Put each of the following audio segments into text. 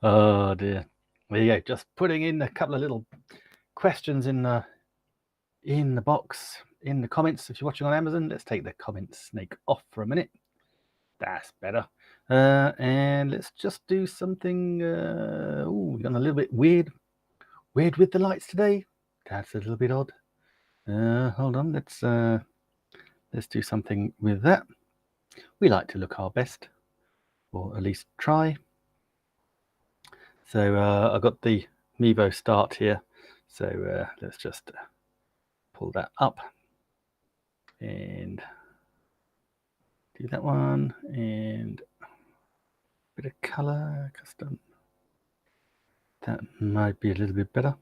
Oh dear. There you go. Just putting in a couple of little questions in the box in the comments. If you're watching on Amazon, let's take the comment snake off for a minute. That's better. And let's just do something. We've gone a little bit weird with the lights today. That's a little bit odd. Hold on. Let's do something with that. We like to look our best, or at least try. So I've got the Mevo Start here. So let's just pull that up and do that one, and a bit of color custom. That might be a little bit better.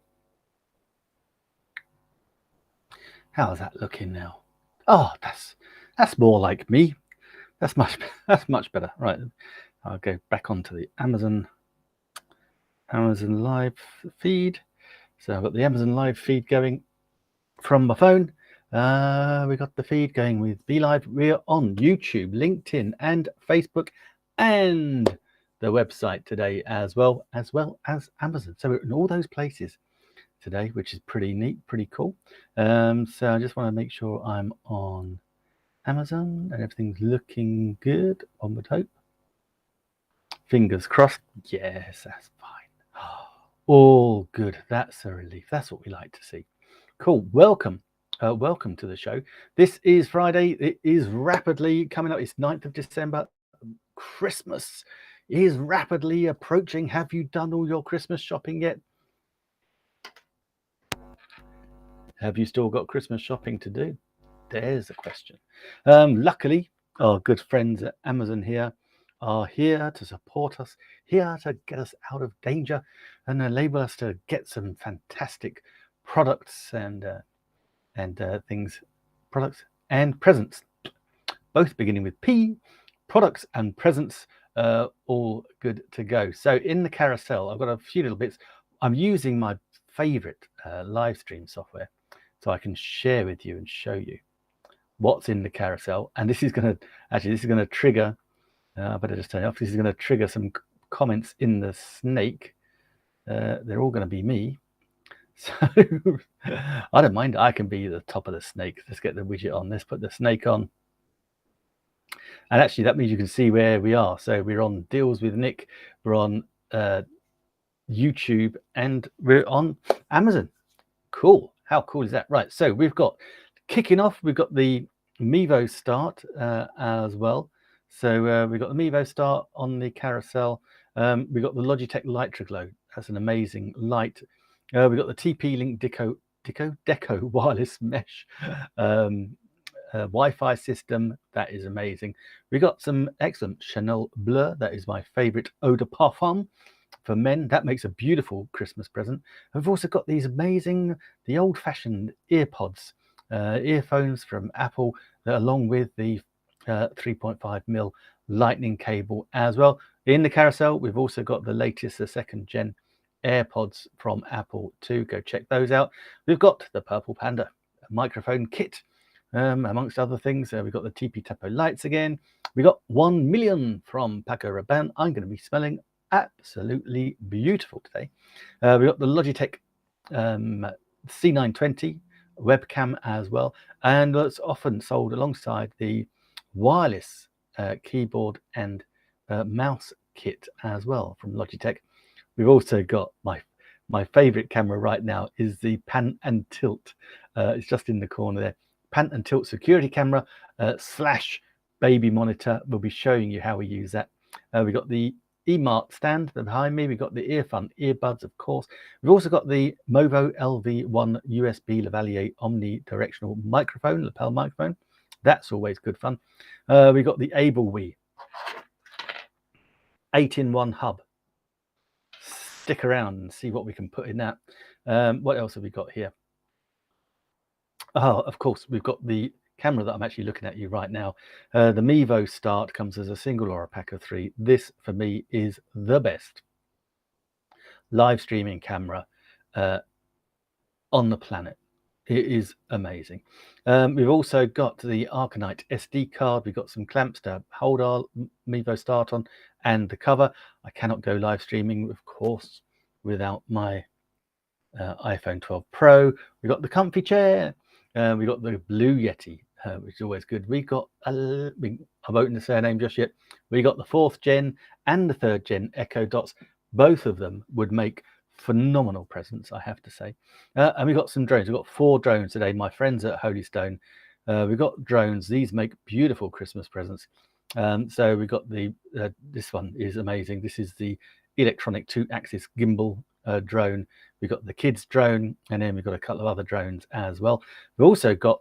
How's that looking now? Oh, that's more like me. That's much better. Right, I'll go back onto the Amazon Live feed. So I've got the Amazon Live feed going from my phone. We got the feed going with BeLive. We're on YouTube, LinkedIn, and Facebook, and the website today as well as Amazon. So we're in all those places today, which is pretty neat, pretty cool. So I just want to make sure I'm on Amazon and everything's looking good. One would hope. Fingers crossed. Yes, that's fine. All good. That's a relief. That's what we like to see. Cool. Welcome to the show. This is Friday. It is rapidly coming up. It's 9th of December. Christmas is rapidly approaching. Have you done all your Christmas shopping yet? Have you still got Christmas shopping to do? There's a question. Luckily, our good friends at Amazon here are here to support us, here to get us out of danger and enable us to get some fantastic products and things, products and presents, both beginning with P, products and presents, all good to go. So in the carousel, I've got a few little bits. I'm using my favorite live stream software so I can share with you and show you what's in the carousel. And this is going to trigger, I better just turn it off. This is going to trigger some comments in the snake. They're all going to be me. So I don't mind. I can be the top of the snake. Let's get the widget on. Let's put the snake on. And actually, that means you can see where we are. So we're on Deals with Nick. We're on YouTube, and we're on Amazon. Cool. How cool is that? Right. So we've got kicking off. We've got the Mevo Start as well. So we've got the Mevo Start on the carousel. We've got the Logitech Litroglow. That's an amazing light. We've got the TP-Link Deco wireless mesh Wi-Fi system. That is amazing. We got some excellent Chanel Bleu. That is my favorite eau de parfum for men. That makes a beautiful Christmas present. We've also got these amazing, the old-fashioned earpods, earphones from Apple, along with the 3.5mm lightning cable as well. In the carousel, we've also got the latest, the second gen AirPods from Apple too. Go check those out. We've got the Purple Panda microphone kit, amongst other things. We've got the TP Tapo lights again. We got 1 million from Paco Rabanne. I'm going to be smelling absolutely beautiful today. We got the Logitech C920 webcam as well, and it's often sold alongside the wireless keyboard and mouse kit as well from Logitech. We've also got my favorite camera right now is the Pan and Tilt. It's just in the corner there. Pan and Tilt security camera / baby monitor. We'll be showing you how we use that. We got the eMart stand behind me. We've got the Earfun earbuds, of course. We've also got the Movo LV1 USB lavalier omnidirectional microphone, lapel microphone. That's always good fun. We've got the AbleWee 8-in-1 hub. Stick around and see what we can put in that. What else have we got here? Oh, of course, we've got the camera that I'm actually looking at you right now. The Mevo Start comes as a single or a pack of 3. This, for me, is the best live streaming camera on the planet. It is amazing. We've also got the Arcanite SD card. We've got some clamps to hold our Mevo Start on and the cover. I cannot go live streaming, of course, without my iPhone 12 Pro. We've got the comfy chair. We've got the Blue Yeti, which is always good. We got, I won't open the surname just yet. We got the 4th gen and the 3rd gen Echo Dots. Both of them would make phenomenal presents, I have to say. And we got some drones. We've got 4 drones today. My friends at Holy Stone. We've got drones. These make beautiful Christmas presents. So we got the this one is amazing. This is the electronic 2-axis gimbal drone. We've got the kids drone, and then we've got a couple of other drones as well. We've also got,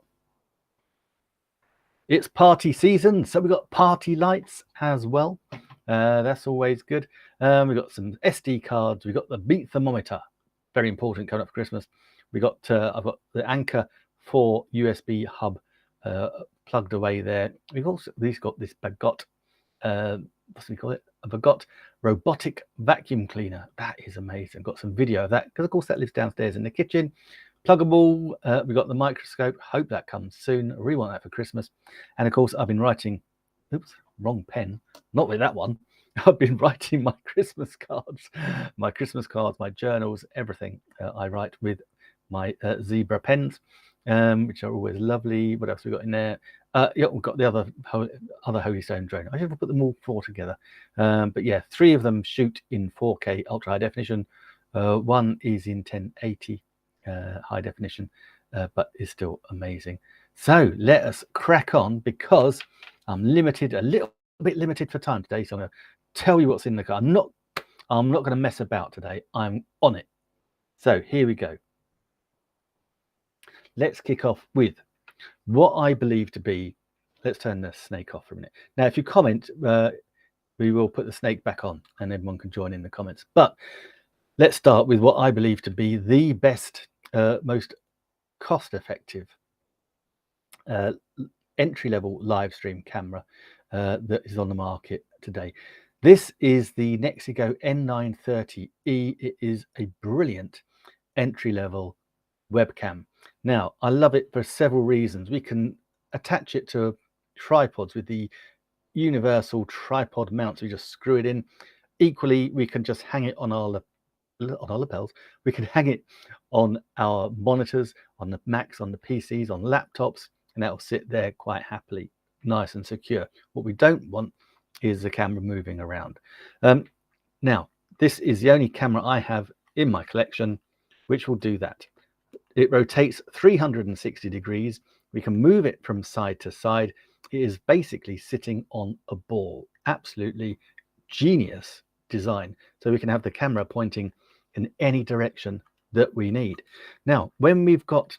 it's party season, so we've got party lights as well. That's always good. We've got some SD cards. We've got the beat thermometer, very important, coming up for Christmas. We got I've got the Anker 4 USB hub plugged away there. We've also got this Bagot, what do we call it? A Bagot robotic vacuum cleaner. That is amazing. Got some video of that because, of course, that lives downstairs in the kitchen. Pluggable. We've got the microscope. Hope that comes soon. I really want that for Christmas. And of course, I've been writing. Oops, wrong pen. Not with that one. I've been writing my Christmas cards, my journals, everything. I write with my zebra pens, which are always lovely. What else we got in there? Yeah, we've got the other Holy Stone drone. I should have put them all 4 together. But yeah, 3 of them shoot in 4K ultra high definition. One is in 1080 high definition, but is still amazing. So let us crack on, because I'm limited, a little bit limited for time today. So I'm going to tell you what's in the car. I'm not going to mess about today. I'm on it. So here we go. Let's kick off with what I believe to be, let's turn the snake off for a minute. Now, if you comment, we will put the snake back on and everyone can join in the comments. But let's start with what I believe to be the best, most cost-effective entry-level live stream camera that is on the market today. This is the Nexigo N930E. It is a brilliant entry-level webcam. Now, I love it for several reasons. We can attach it to tripods with the universal tripod mounts. We just screw it in. Equally, we can just hang it on our lapels. We can hang it on our monitors, on the Macs, on the PCs, on laptops, and that will sit there quite happily, nice and secure. What we don't want is the camera moving around. Now, this is the only camera I have in my collection which will do that. It rotates 360 degrees. We can move it from side to side. It is basically sitting on a ball. Absolutely genius design. So we can have the camera pointing in any direction that we need. Now, when we've got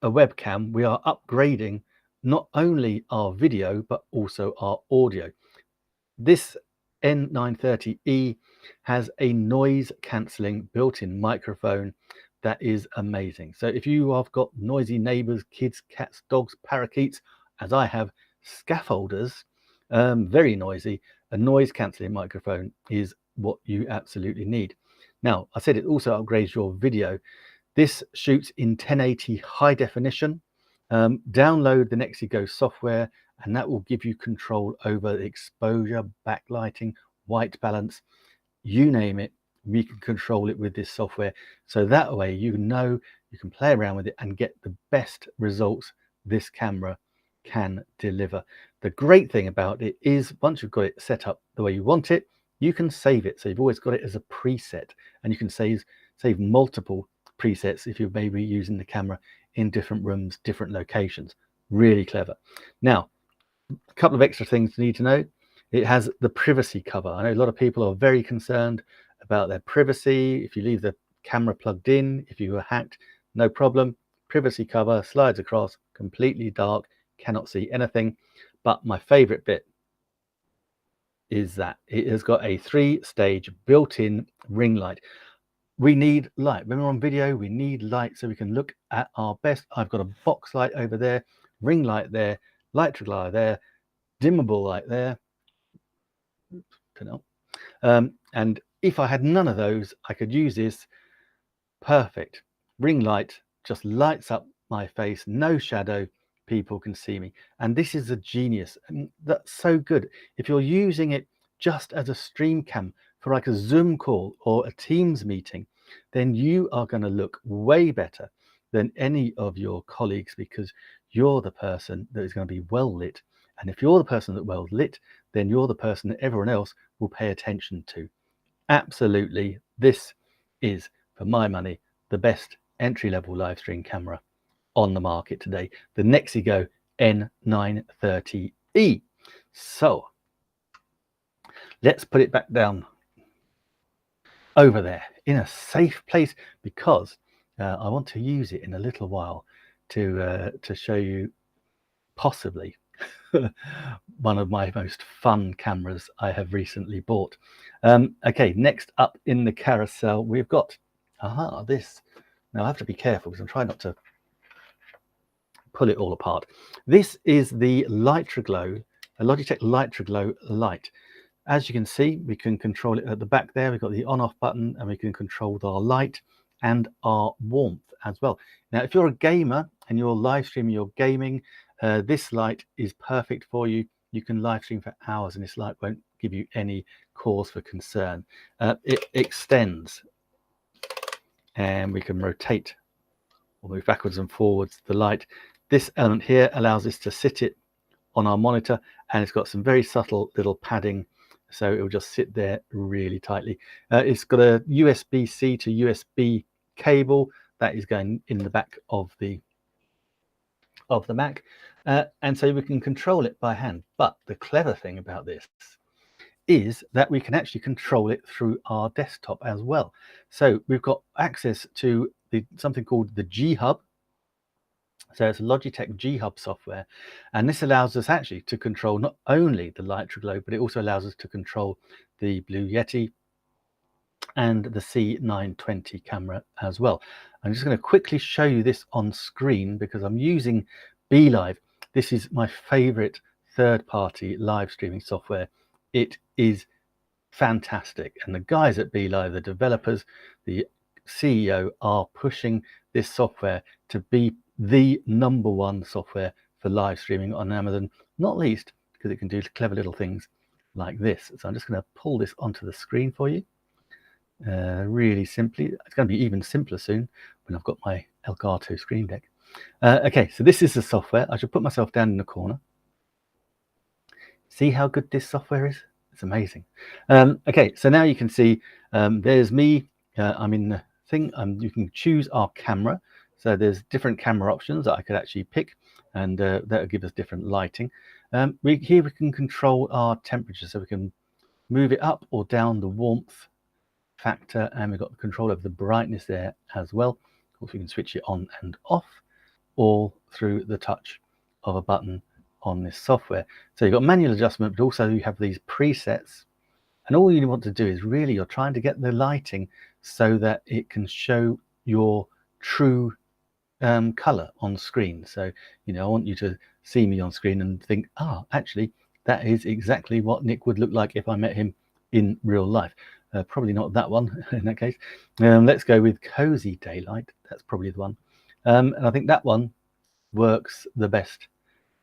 a webcam, we are upgrading not only our video, but also our audio. This N930E has a noise cancelling built-in microphone that is amazing. So if you have got noisy neighbors, kids, cats, dogs, parakeets, as I have, scaffolders, very noisy, a noise cancelling microphone is what you absolutely need. Now, I said it also upgrades your video. This shoots in 1080 high definition. Download the Nexigo software, and that will give you control over the exposure, backlighting, white balance, you name it. We can control it with this software. So that way, you know, you can play around with it and get the best results this camera can deliver. The great thing about it is once you've got it set up the way you want it, you can save it. So you've always got it as a preset, and you can save multiple presets if you're maybe using the camera in different rooms, different locations. Really clever. Now, a couple of extra things you need to know. It has the privacy cover. I know a lot of people are very concerned about their privacy. If you leave the camera plugged in, if you were hacked, no problem. Privacy cover slides across, completely dark, cannot see anything. But my favorite bit is that it has got a 3-stage built-in ring light. We need light. When we're on video, we need light so we can look at our best. I've got a box light over there, ring light there, light trigger there, dimmable light there. And if I had none of those, I could use this perfect ring light just lights up my face, no shadow, people can see me. And this is a genius, and that's so good. If you're using it just as a stream cam for like a Zoom call or a Teams meeting, then you are going to look way better than any of your colleagues, because you're the person that is going to be well lit. And if you're the person that well lit, then you're the person that everyone else will pay attention to. Absolutely, this is, for my money, the best entry-level live stream camera on the market today, the Nexigo N930E. So let's put it back down over there in a safe place, because I want to use it in a little while to show you possibly one of my most fun cameras I have recently bought. Okay, next up in the carousel we've got this. Now I have to be careful because I'm trying not to pull it all apart. This is the LitraGlow, a Logitech LitraGlow light. As you can see, we can control it at the back there. We've got the on-off button, and we can control our light and our warmth as well. Now, if you're a gamer and you're live streaming your gaming, this light is perfect for you. You can live stream for hours and this light won't give you any cause for concern. It extends, and we can rotate or move backwards and forwards the light. This element here allows us to sit it on our monitor, and it's got some very subtle little padding, so it will just sit there really tightly. It's got a USB-C to USB cable that is going in the back of the Mac, and so we can control it by hand. But the clever thing about this is that we can actually control it through our desktop as well. So we've got access to something called the G Hub. So it's Logitech G Hub software, and this allows us actually to control not only the LitraGlow, but it also allows us to control the Blue Yeti and the C920 camera as well. I'm just going to quickly show you this on screen because I'm using BeLive. This is my favorite third-party live streaming software. It is fantastic, and the guys at BeLive, the developers, the CEO, are pushing this software to be the #1 software for live streaming on Amazon, not least because it can do clever little things like this. So I'm just going to pull this onto the screen for you really simply. It's going to be even simpler soon when I've got my Elgato Stream Deck. Okay, so this is the software. I should put myself down in the corner. See how good this software is? It's amazing. Okay, so now you can see there's me. I'm in the thing. You can choose our camera. So there's different camera options that I could actually pick, and that will give us different lighting. Here we can control our temperature, so we can move it up or down the warmth factor, and we've got control of the brightness there as well. Of course, we can switch it on and off all through the touch of a button on this software. So you've got manual adjustment, but also you have these presets, and all you want to do is really you're trying to get the lighting so that it can show your true color on screen. So I want you to see me on screen and think, actually that is exactly what Nick would look like if I met him in real life. Probably not that one in that case. Let's go with Cozy Daylight. That's probably the one, and I think that one works the best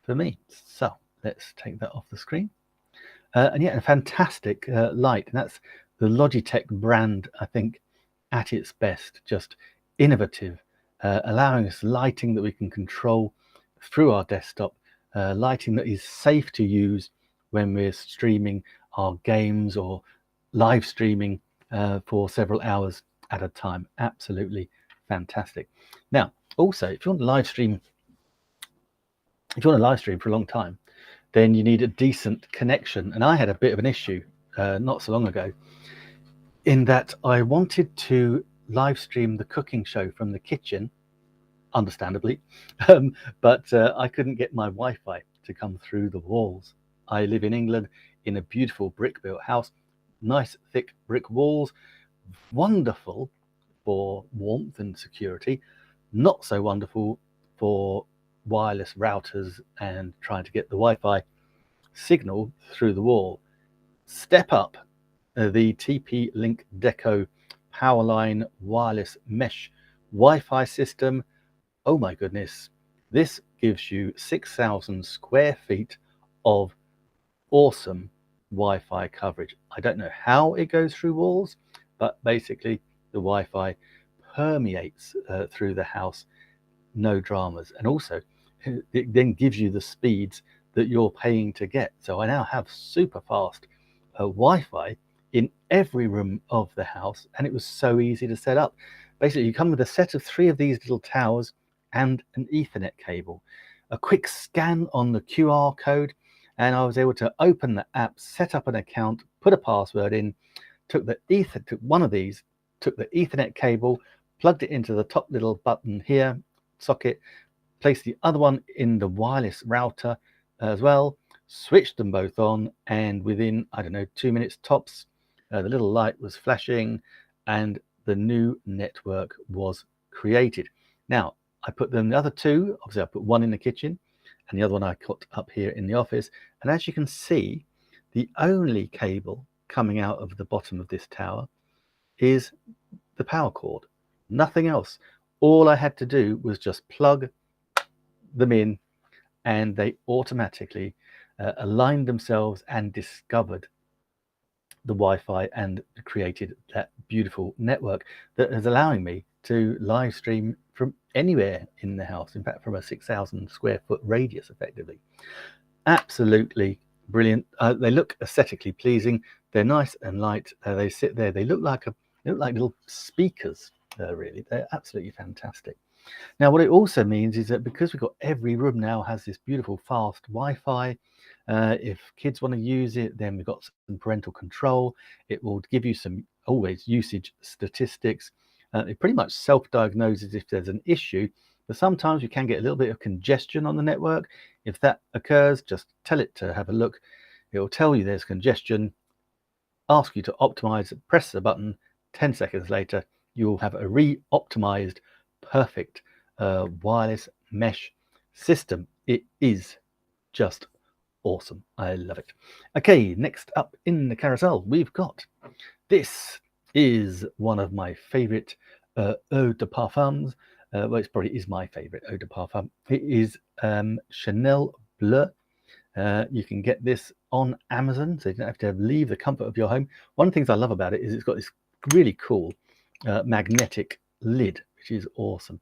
for me. So let's take that off the screen. And yeah, a fantastic light, and that's the Logitech brand, I think, at its best. Just innovative, allowing us lighting that we can control through our desktop, lighting that is safe to use when we're streaming our games or live streaming for several hours at a time. Absolutely fantastic. Now, also, if you want to live stream for a long time, then you need a decent connection. And I had a bit of an issue not so long ago, in that I wanted to live stream the cooking show from the kitchen, understandably, but I couldn't get my Wi-Fi to come through the walls. I live in England in a beautiful brick-built house, nice thick brick walls, wonderful for warmth and security, not so wonderful for wireless routers and trying to get the Wi-Fi signal through the wall. Step up the TP-Link Deco Powerline wireless mesh Wi-Fi system Oh my goodness, this gives you 6,000 square feet of awesome Wi-Fi coverage. I don't know how it goes through walls, but basically the Wi-Fi permeates through the house, no dramas. And also it then gives you the speeds that you're paying to get. So I now have super fast Wi-Fi in every room of the house, and it was so easy to set up. Basically, you come with a set of 3 of these little towers and an Ethernet cable. A quick scan on the QR code, and I was able to open the app, set up an account, put a password in, took one of these, took the Ethernet cable, plugged it into the top little button here, socket, placed the other one in the wireless router as well, switched them both on, and within, I don't know, 2 minutes tops, the little light was flashing and the new network was created. Now, I put them, the other 2, obviously I put one in the kitchen and the other one I cut up here in the office. And as you can see, the only cable coming out of the bottom of this tower is the power cord, nothing else. All I had to do was just plug them in, and they automatically aligned themselves and discovered the Wi-Fi and created that beautiful network that is allowing me to live stream from anywhere in the house, in fact from a 6,000 square foot radius effectively. Absolutely brilliant. They look aesthetically pleasing, they're nice and light, they sit there, they look like little speakers, really. They're absolutely fantastic. Now, what it also means is that because we've got every room now has this beautiful fast Wi-Fi, if kids want to use it, then we've got some parental control. It will give you some always usage statistics. It pretty much self-diagnoses if there's an issue, but sometimes you can get a little bit of congestion on the network. If that occurs, just tell it to have a look. It will tell you there's congestion, ask you to optimize, press the button. 10 seconds later, you'll have a re-optimized perfect wireless mesh system. It is just awesome. I love it. Okay, next up in the carousel, we've got this is one of my favorite eau de parfums. Well, it probably is my favorite eau de parfum. It is Chanel Bleu. You can get this on Amazon, so you don't have to leave the comfort of your home. One of the things I love about it is it's got this really cool magnetic lid, which is awesome.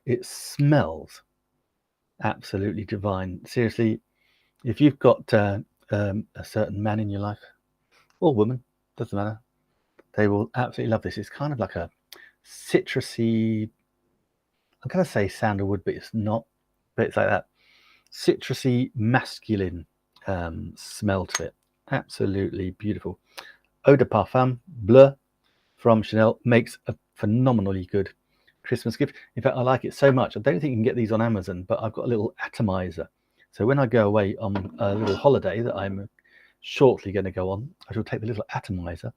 It smells absolutely divine. Seriously, if you've got a certain man in your life or woman, doesn't matter, they will absolutely love this. It's kind of like a citrusy, I'm going to say sandalwood, but it's not, but it's like that citrusy masculine smell to it. Absolutely beautiful. Eau de Parfum Bleu from Chanel makes a phenomenally good Christmas gift. In fact, I like it so much. I don't think you can get these on Amazon, but I've got a little atomizer. So when I go away on a little holiday that I'm shortly going to go on, I shall take the little atomizer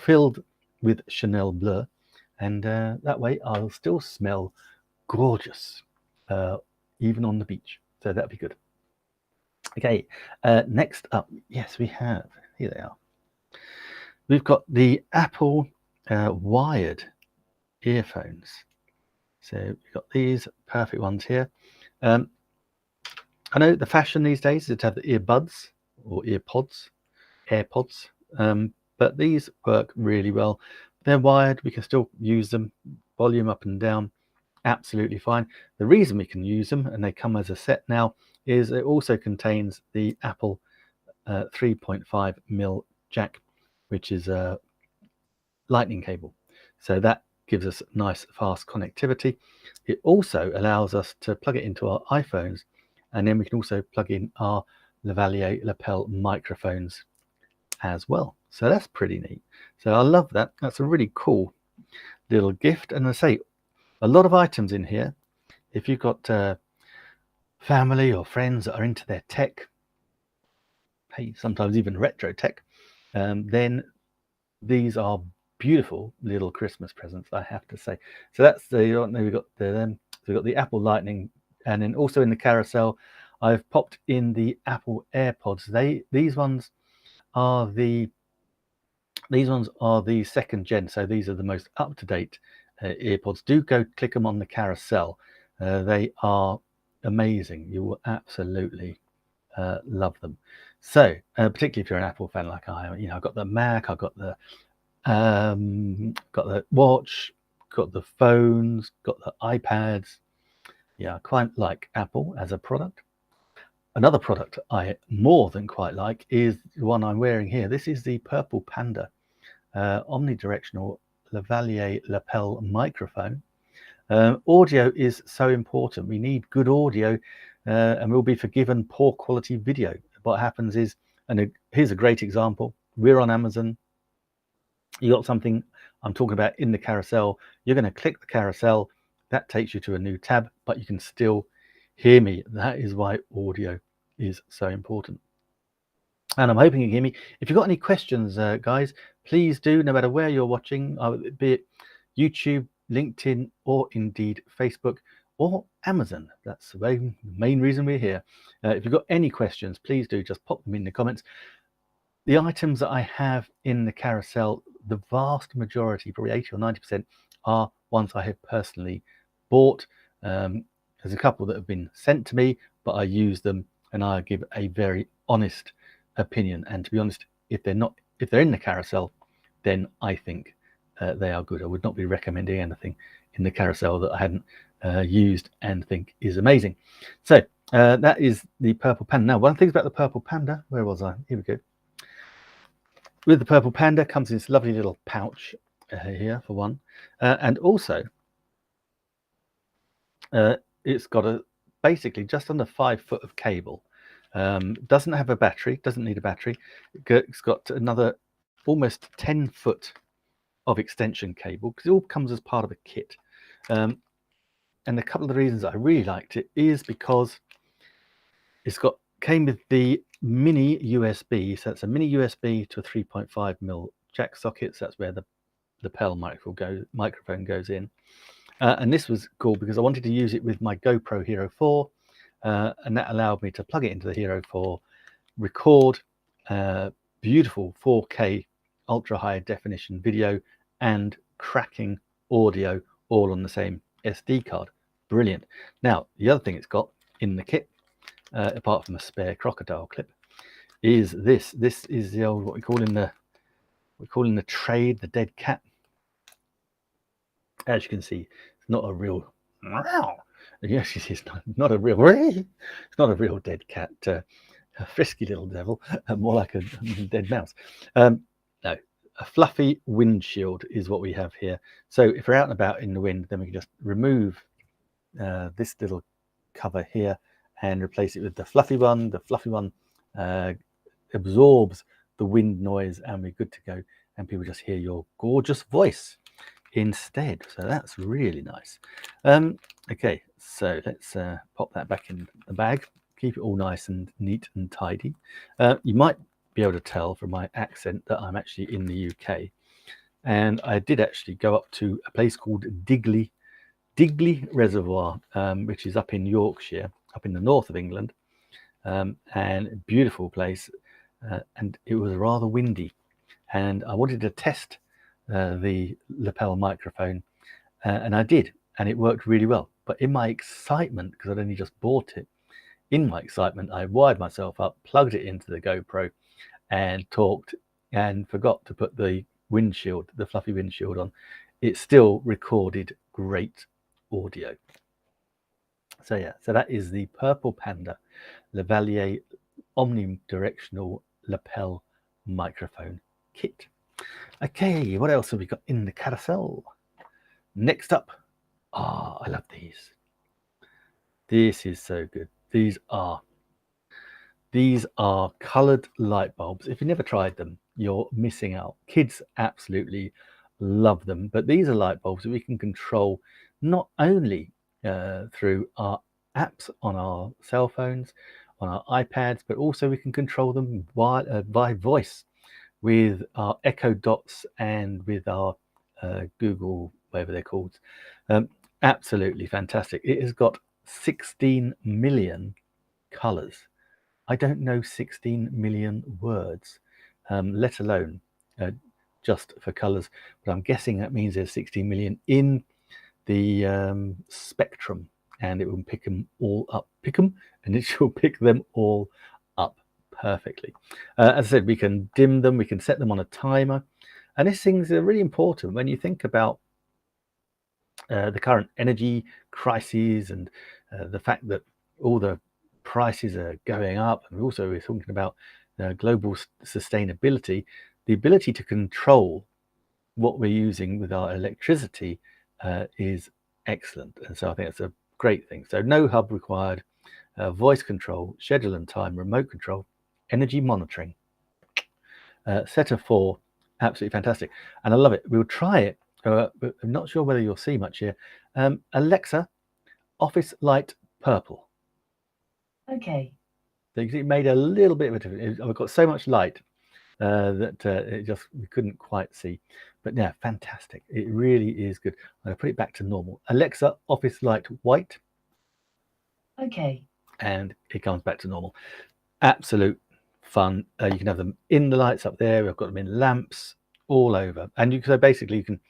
filled with Chanel Bleu, and that way I'll still smell gorgeous, even on the beach. So that'd be good. Okay, next up, yes, we have, here they are. We've got the Apple wired earphones. So we've got these perfect ones here. I know the fashion these days is to have the earbuds or AirPods, but these work really well. They're wired, we can still use them, volume up and down, absolutely fine. The reason we can use them, and they come as a set now, is it also contains the Apple 3.5mm jack, which is a lightning cable. So that gives us nice fast connectivity. It also allows us to plug it into our iPhones, and then we can also plug in our lavalier lapel microphones as well. So that's pretty neat. So I love that. That's a really cool little gift. And I say a lot of items in here. If you've got family or friends that are into their tech, hey, sometimes even retro tech, then these are beautiful little Christmas presents, I have to say. So that's we've got the Apple Lightning, and then also in the carousel I've popped in the Apple AirPods. These ones are the second gen, so these are the most up-to-date earpods. Do go click them on the carousel. They are amazing. You will absolutely love them. So particularly if you're an Apple fan like I am, you know, I've got the Mac, I've got the watch, got the phones, got the iPads. Yeah, I quite like Apple as a product. Another product I more than quite like is the one I'm wearing here. This is the Purple Panda omnidirectional lavalier lapel microphone. Audio is so important. We need good audio and we'll be forgiven poor quality video. What happens is, and here's a great example. We're on Amazon. You got something I'm talking about in the carousel. You're going to click the carousel. That takes you to a new tab, but you can still hear me. That is why audio is so important. And I'm hoping you can hear me. If you've got any questions, guys, please do, no matter where you're watching, be it YouTube, LinkedIn, or indeed Facebook or Amazon. That's the main reason we're here. If you've got any questions, please do just pop them in the comments. The items that I have in the carousel, the vast majority, probably 80 or 90%, are ones I have personally bought. There's a couple that have been sent to me, but I use them and I give a very honest opinion. And to be honest, if they're in the carousel, then I think they are good. I would not be recommending anything in the carousel that I hadn't used and think is amazing. So that is the Purple Panda. Now, one of the things about the Purple Panda, where was I? Here we go. With the Purple Panda comes this lovely little pouch here for one, and also it's got basically just under 5 foot of cable. Doesn't have a battery, doesn't need a battery. It's got another almost 10 foot of extension cable because it all comes as part of a kit. And a couple of the reasons I really liked it is because came with the mini USB. So it's a mini USB to a 3.5mm jack socket. So that's where the lapel microphone goes in. And this was cool because I wanted to use it with my GoPro Hero 4, and that allowed me to plug it into the Hero 4, record beautiful 4K ultra high definition video and cracking audio all on the same SD card. Brilliant. Now, the other thing it's got in the kit, apart from a spare crocodile clip, is this. This is the old, what we call in the trade, the dead cat. As you can see, it's not a real. Yes, it's not a real. It's not a real dead cat. A frisky little devil, more like a dead mouse. No, a fluffy windshield is what we have here. So if we're out and about in the wind, then we can just remove this little cover here and replace it with the fluffy one. The fluffy one absorbs the wind noise and we're good to go. And people just hear your gorgeous voice instead. So that's really nice. Okay, so let's pop that back in the bag. Keep it all nice and neat and tidy. You might be able to tell from my accent that I'm actually in the UK. And I did actually go up to a place called Digley Reservoir, which is up in Yorkshire, up in the north of England, and a beautiful place. And it was rather windy. And I wanted to test the lapel microphone, and I did, and it worked really well. But in my excitement, because I'd only just bought it, in my excitement, I wired myself up, plugged it into the GoPro, and talked, and forgot to put the windshield, the fluffy windshield on. It still recorded great audio. So yeah, so that is the Purple Panda Lavalier omnidirectional lapel microphone kit. Okay, what else have we got in the carousel? Next up, I love these. This is so good. These are colored light bulbs. If you never tried them, you're missing out. Kids absolutely love them, but these are light bulbs that we can control not only through our apps on our cell phones, on our iPads, but also we can control them by voice with our Echo Dots and with our Google, whatever they're called. Absolutely fantastic. It has got 16 million colors. I don't know 16 million words, let alone just for colors, but I'm guessing that means there's 16 million in the spectrum, and it will pick them all up. And it will pick them all up perfectly. As I said, we can dim them, we can set them on a timer, and these things are really important when you think about the current energy crises and the fact that all the prices are going up, and also we're talking about global sustainability. The ability to control what we're using with our electricity is excellent, and so I think it's a great thing. So no hub required, voice control, schedule and time, remote control, energy monitoring, set of 4, absolutely fantastic, and I love it. We'll try it, but I'm not sure whether you'll see much here. Alexa, office light purple. Okay. So you can see it made a little bit of a difference. I've got so much light that it just, we couldn't quite see, but yeah, fantastic. It really is good. I'm going to put it back to normal. Alexa, office light white. Okay. And it comes back to normal. Absolute fun. You can have them in the lights up there. We've got them in lamps all over, and so basically you can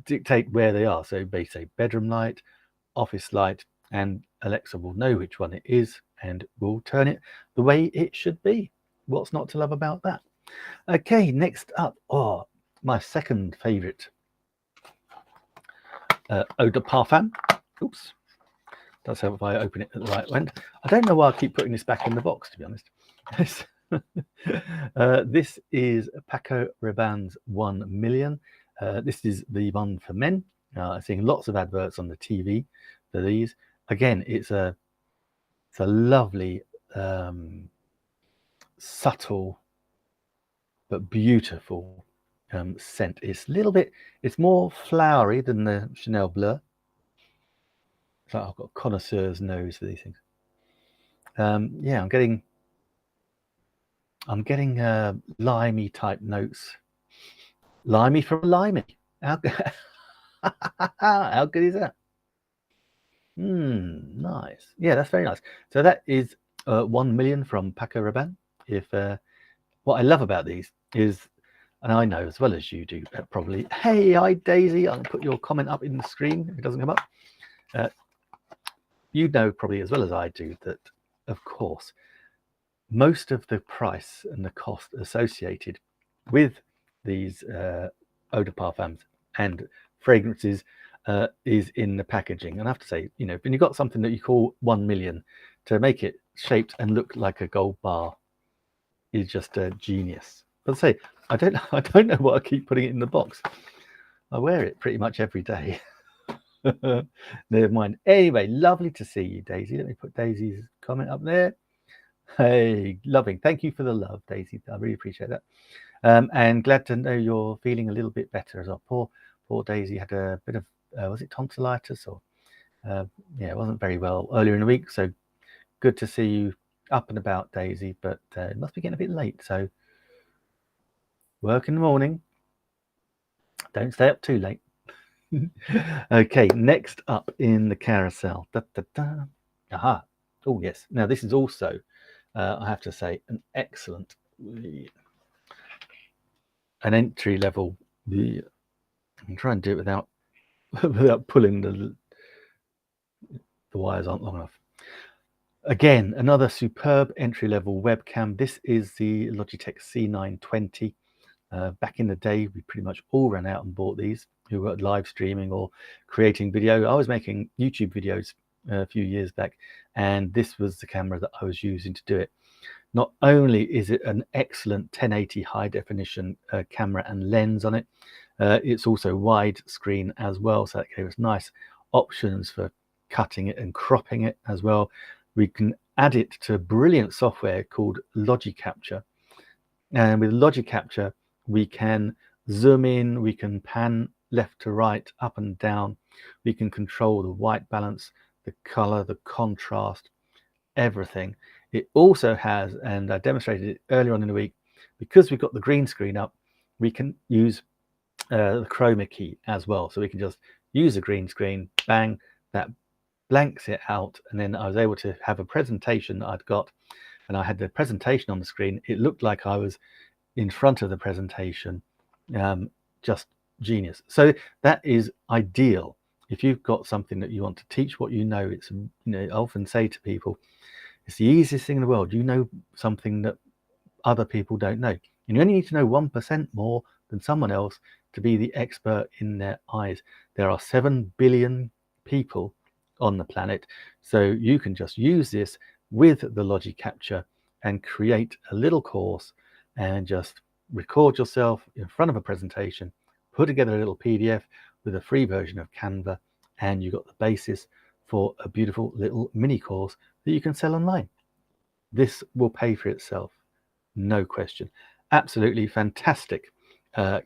dictate where they are. So they say bedroom light, office light, and Alexa will know which one it is and will turn it the way it should be. What's not to love about that? Okay, next up, my second favorite eau de parfum. Oops, that's how if I open it at the right end. I don't know why I keep putting this back in the box, to be honest. This is Paco Rabanne's 1 million. This is the one for men. I'm seeing lots of adverts on the TV for these. Again, it's a lovely, subtle but beautiful scent. It's a little bit, it's more flowery than the Chanel Bleu. So I've got a connoisseur's nose for these things. Yeah, I'm getting limey type notes. Limey from limey. How good is that? Nice. Yeah, that's very nice. So that is 1 million from Paco Rabanne. If what I love about these is, and I know as well as you do probably, hey, hi Daisy, I'll put your comment up in the screen if it doesn't come up. You know probably as well as I do that, of course, most of the price and the cost associated with these eau de parfums and fragrances is in the packaging. And I have to say, you know, when you've got something that you call 1 million, to make it shaped and look like a gold bar is just a genius. But I say, I don't know what I keep putting it in the box. I wear it pretty much every day. Never mind. Anyway, lovely to see you, Daisy. Let me put Daisy's comment up there. Hey, loving. Thank you for the love, Daisy. I really appreciate that. And glad to know you're feeling a little bit better as well. Poor Daisy had a bit of, was it tonsillitis or, yeah, it wasn't very well earlier in the week. So good to see you up and about, Daisy, but it must be getting a bit late. So work in the morning. Don't stay up too late. Okay, next up in the carousel. Aha. Oh, yes. Now, this is also, I have to say, an excellent, an entry level. I'm trying to do it without without pulling the wires aren't long enough. Again, another superb entry level webcam. This is the Logitech C920. Back in the day, we pretty much all ran out and bought these, who were live streaming or creating video. I was making YouTube videos a few years back, and this was the camera that I was using to do it. Not only is it an excellent 1080 high definition camera and lens on it, it's also widescreen as well, so that gave us nice options for cutting it and cropping it as well. We can add it to brilliant software called LogiCapture, and with LogiCapture we can zoom in, we can pan left to right, up and down, we can control the white balance, the color, the contrast, everything. It also has, and I demonstrated it earlier on in the week, because we've got the green screen up, we can use the chroma key as well. So we can just use the green screen, bang, that blanks it out, and then I was able to have a presentation that I'd got, and I had the presentation on the screen. It looked like I was in front of the presentation. Just genius. So that is ideal if you've got something that you want to teach what you know, it's, I often say to people, it's the easiest thing in the world. You know something that other people don't know. And you only need to know 1% more than someone else to be the expert in their eyes. There are 7 billion people on the planet, so you can just use this with the Logi Capture and create a little course and just record yourself in front of a presentation, put together a little PDF with a free version of Canva, and you've got the basis for a beautiful little mini course that you can sell online. This will pay for itself, no question. Absolutely fantastic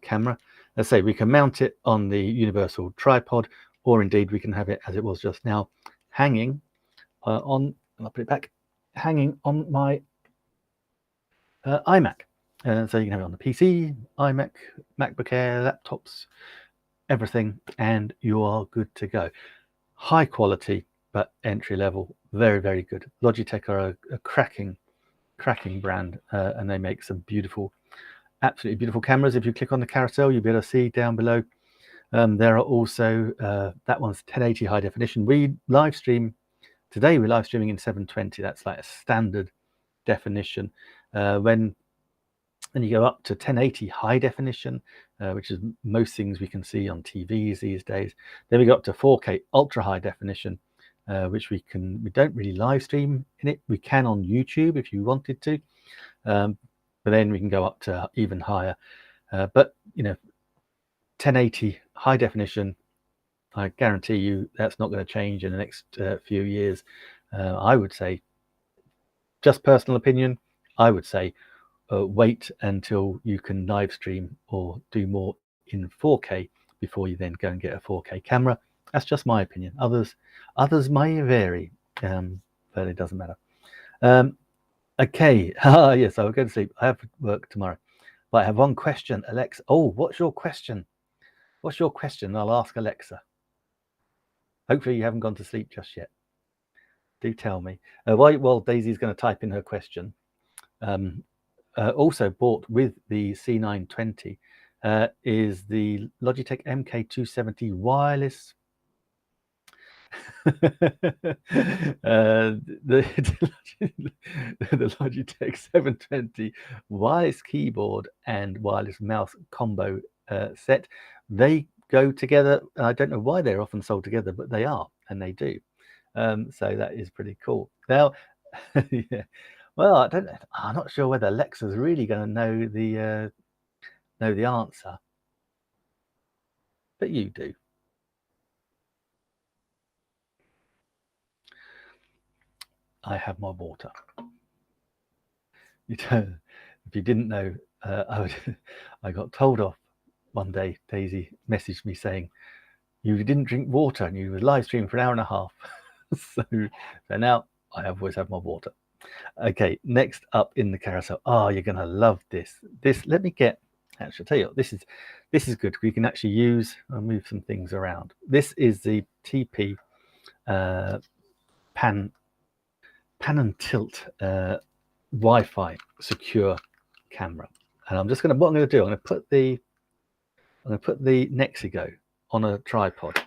camera. Let's say we can mount it on the universal tripod, or indeed we can have it as it was just now, hanging on, and I'll put it back, hanging on my iMac. So you can have it on the PC, iMac, MacBook Air, laptops, everything, and you are good to go. High quality, but entry level, very, very good. Logitech are a cracking brand, and they make some beautiful, absolutely beautiful cameras. If you click on the carousel, you'll be able to see down below. There are also, that one's 1080 high definition. We live stream today, we're live streaming in 720. That's like a standard definition. When you go up to 1080 high definition, which is most things we can see on TVs these days, then we go up to 4K ultra high definition, which we don't really live stream in it. We can on YouTube if you wanted to, but then we can go up to even higher. But 1080 high definition, I guarantee you that's not going to change in the next few years. I would say, just personal opinion, I would say wait until you can live stream or do more in 4K before you then go and get a 4K camera. That's just my opinion. Others may vary, but it doesn't matter. Okay. Yes, I will go to sleep. I have work tomorrow. But I have one question, Alexa. Oh, what's your question? What's your question? I'll ask Alexa. Hopefully you haven't gone to sleep just yet. Do tell me. While Daisy's going to type in her question, also bought with the C920 is the Logitech MK270 wireless. The Logitech 720 wireless keyboard and wireless mouse combo set. They go together. I don't know why they're often sold together, but they are, and they do. So that is pretty cool. Now, yeah. Well, I'm not sure whether Alexa's really going to know the answer, but you do. I have my water. If you didn't know, I got told off one day. Daisy messaged me saying, "You didn't drink water and you were live streaming for an hour and a half." so now I always have my water. Okay, next up in the carousel. Oh, you're gonna love this. Let me get. Actually, I'll tell you what, this is good. We can actually use. I'll move some things around. This is the TP pan and tilt Wi-Fi secure camera, and I'm just what I'm going to do. I'm going to put the Nexigo on a tripod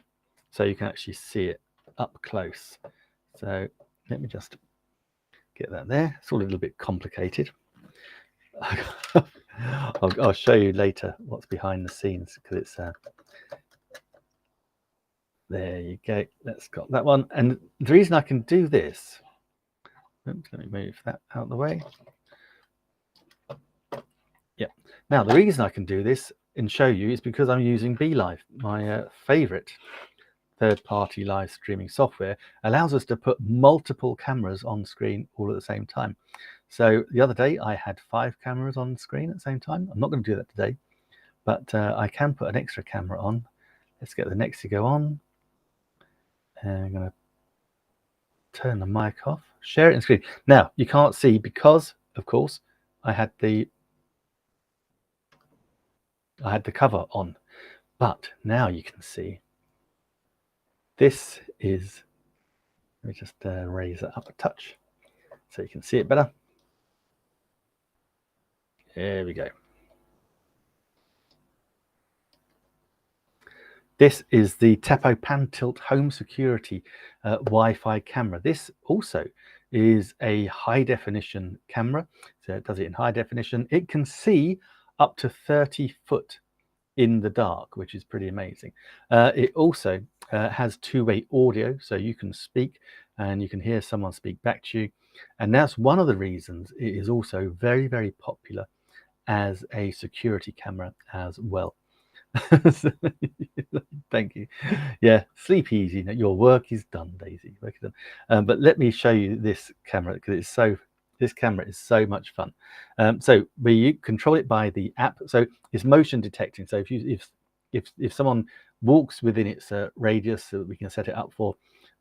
so you can actually see it up close. So let me just get that there. It's all a little bit complicated. I'll show you later what's behind the scenes, because it's there you go. Let's got that one. And the reason I can do this, oops, let me move that out of the way. Yeah. Now the reason I can do this and show you is because I'm using BeLive, my favorite third-party live streaming software. Allows us to put multiple cameras on screen all at the same time. So the other day I had 5 cameras on screen at the same time. I'm not going to do that today, but I can put an extra camera on. Let's get the Nexigo on. And I'm going to turn the mic off, share it in screen. Now you can't see because, of course, I had the cover on, but now you can see. This is, let me just raise it up a touch so you can see it better. There we go. This is the Tapo Pan Tilt Home Security Wi-Fi camera. This also is a high definition camera, so it does it in high definition. It can see up to 30 foot in the dark, which is pretty amazing. It also has two-way audio, so you can speak and you can hear someone speak back to you, and that's one of the reasons it is also very, very popular as a security camera as well. Thank you. Yeah, sleep easy. Your work is done, Daisy. Work is done. But let me show you this camera because it's so. This camera is so much fun. So we control it by the app. So it's motion detecting. So if someone walks within its radius that we can set it up for,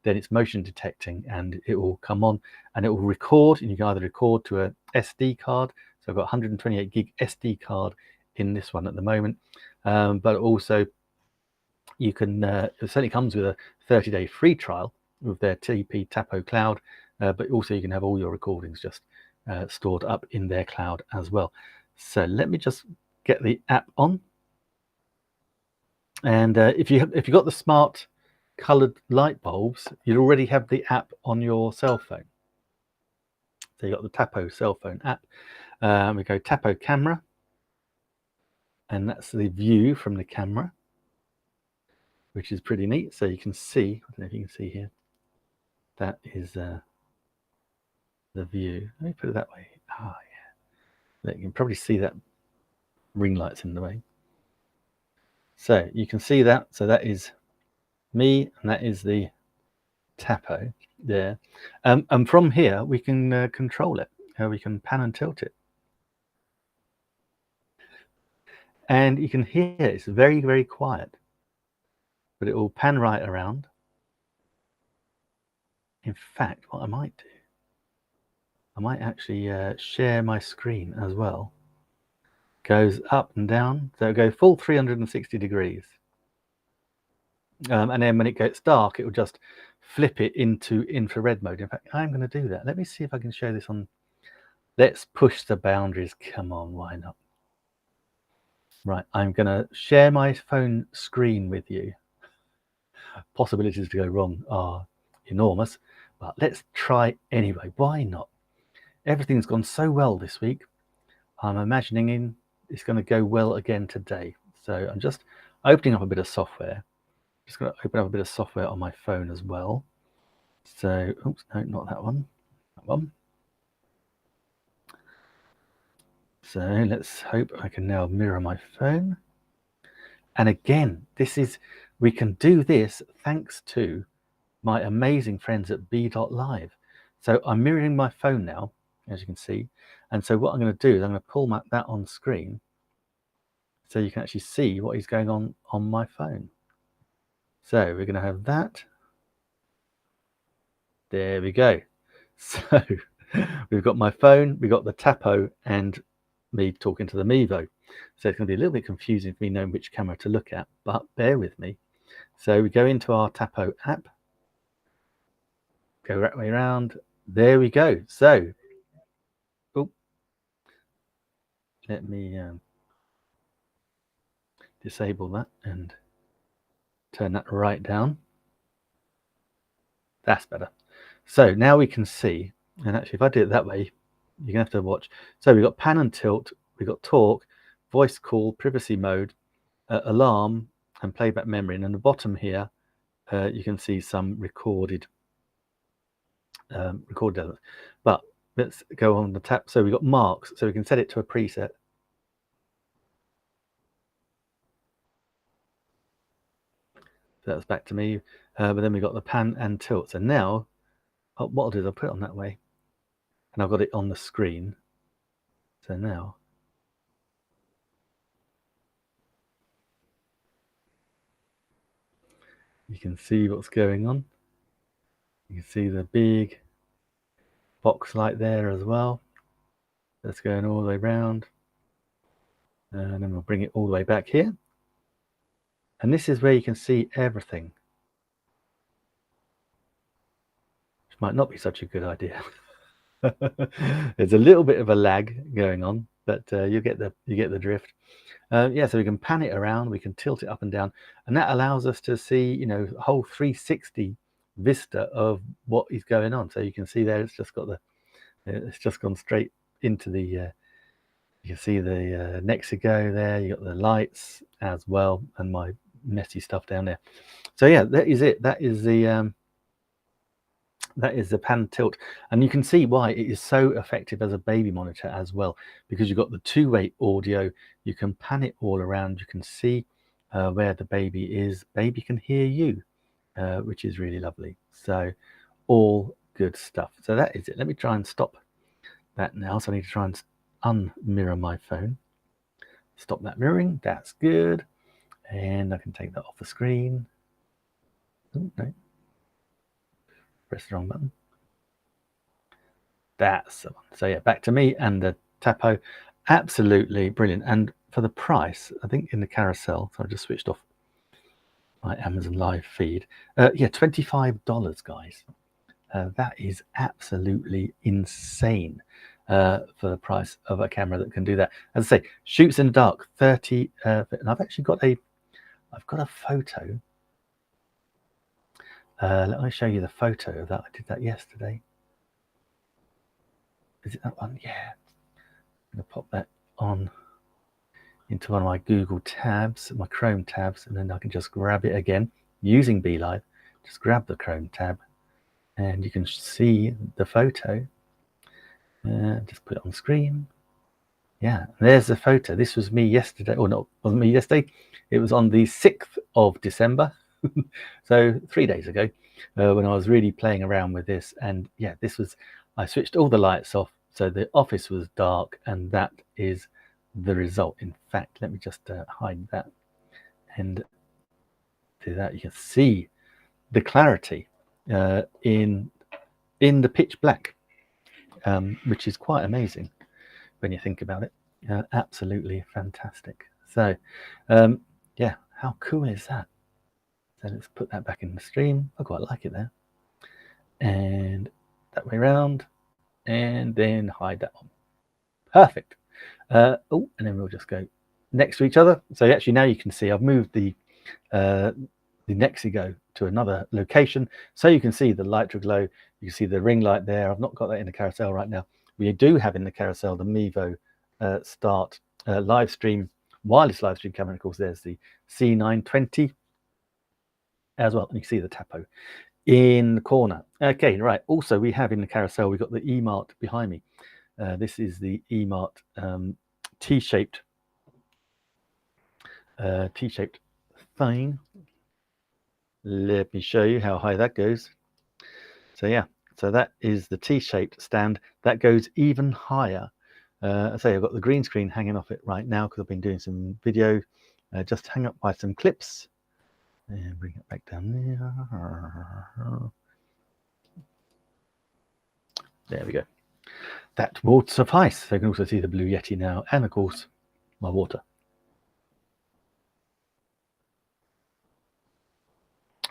then it's motion detecting and it will come on and it will record. And you can either record to a SD card. So I've got 128 gig SD card in this one at the moment. But also you can it certainly comes with a 30-day free trial with their TP Tapo Cloud, but also you can have all your recordings just stored up in their cloud as well. So let me just get the app on, and if you got the smart colored light bulbs, you'd already have the app on your cell phone. So you got the Tapo cell phone app. We go Tapo camera, and that's the view from the camera, which is pretty neat. So you can see, I don't know if you can see here, that is the view. Let me put it that way. Ah, yeah. You can probably see that ring light's in the way. So you can see that. So that is me, and that is the Tapo there. And from here, we can control it. We can pan and tilt it. And you can hear it's very, very quiet, but it will pan right around. In fact, what I might do, I might actually share my screen as well. Goes up and down, so it'll go full 360 degrees. And then when it gets dark, it will just flip it into infrared mode. In fact, I'm going to do that. Let me see if I can show this on. Let's push the boundaries. Come on, why not? Right, I'm going to share my phone screen with you. Possibilities to go wrong are enormous, but let's try anyway. Why not? Everything's gone so well this week. I'm imagining it's going to go well again today. So I'm just opening up a bit of software. Just going to open up a bit of software on my phone as well. So, oops, no, not that one. That one. So let's hope I can now mirror my phone. And again, we can do this thanks to my amazing friends at B.Live. So I'm mirroring my phone now, as you can see. And so what I'm going to do is I'm going to pull that on screen so you can actually see what is going on my phone. So we're going to have that. There we go. So we've got my phone, we've got the Tapo, and me talking to the Mevo. So it's going to be a little bit confusing for me knowing which camera to look at, but bear with me. So we go into our Tapo app, go right way around. There we go. So, let me disable that and turn that right down. That's better. So now we can see, and actually if I do it that way, you're gonna have to watch. So we've got pan and tilt, we've got talk, voice call, privacy mode, alarm, and playback memory. And on the bottom here, you can see some recorded elements. But let's go on the tap. So we've got marks, so we can set it to a preset. So that's back to me. But then we've got the pan and tilt. So now, what I'll do is I'll put it on that way, and I've got it on the screen. So now, you can see what's going on. You can see the big box light there as well. That's going all the way around. And then we'll bring it all the way back here. And this is where you can see everything. Which might not be such a good idea. There's a little bit of a lag going on. but you get the drift. Yeah, so we can pan it around, we can tilt it up and down, and that allows us to see, you know, a whole 360 vista of what is going on. So you can see there, it's just got it's just gone straight into the you can see the Nexigo there. You got the lights as well, and my messy stuff down there. So yeah, that is it. That is the pan tilt, and you can see why it is so effective as a baby monitor as well, because you've got the two-way audio. You can pan it all around. You can see where the baby is. Baby can hear you, which is really lovely. So all good stuff. So that is it. Let me try and stop that now. So I need to try and unmirror my phone. Stop that mirroring. That's good. And I can take that off the screen. Oh, no. Press the wrong button. That's the one. So yeah, back to me and the Tapo. Absolutely brilliant. And for the price, I think in the carousel, so I just switched off my Amazon Live feed. Yeah, $25, guys. That is absolutely insane for the price of a camera that can do that. As I say, shoots in the dark, 30. And I've actually got a photo. Let me show you the photo of that. I did that yesterday. Is it that one? Yeah. I'm going to pop that on into one of my Google tabs, my Chrome tabs, and then I can just grab it again using BeLive. Just grab the Chrome tab, and you can see the photo. Just put it on screen. Yeah, there's the photo. This was me yesterday, or no, wasn't me yesterday. It was on the 6th of December. So 3 days ago, when I was really playing around with this. And yeah, I switched all the lights off, so the office was dark, and that is the result. In fact, let me just hide that and do that. You can see the clarity in the pitch black, which is quite amazing when you think about it. Absolutely fantastic. So yeah, how cool is that? So let's put that back in the stream. I quite like it there. And that way around, and then hide that one. Perfect. Oh, and then we'll just go next to each other. So actually now you can see I've moved the Nexigo to another location, so you can see the Lightroglow. You can see the ring light there. I've not got that in the carousel right now. We do have in the carousel the Mevo Start live stream, wireless live stream camera. Of course, there's the C920 as well, and you can see the Tapo in the corner. Okay, right. Also, we have in the carousel, we've got the eMart behind me. This is the eMart T-shaped thing. Let me show you how high that goes. So yeah, so that is the T-shaped stand that goes even higher. I say I've got the green screen hanging off it right now because I've been doing some video. Just hang up by some clips and bring it back down there. There we go. That will suffice. So you can also see the Blue Yeti now, and of course my water.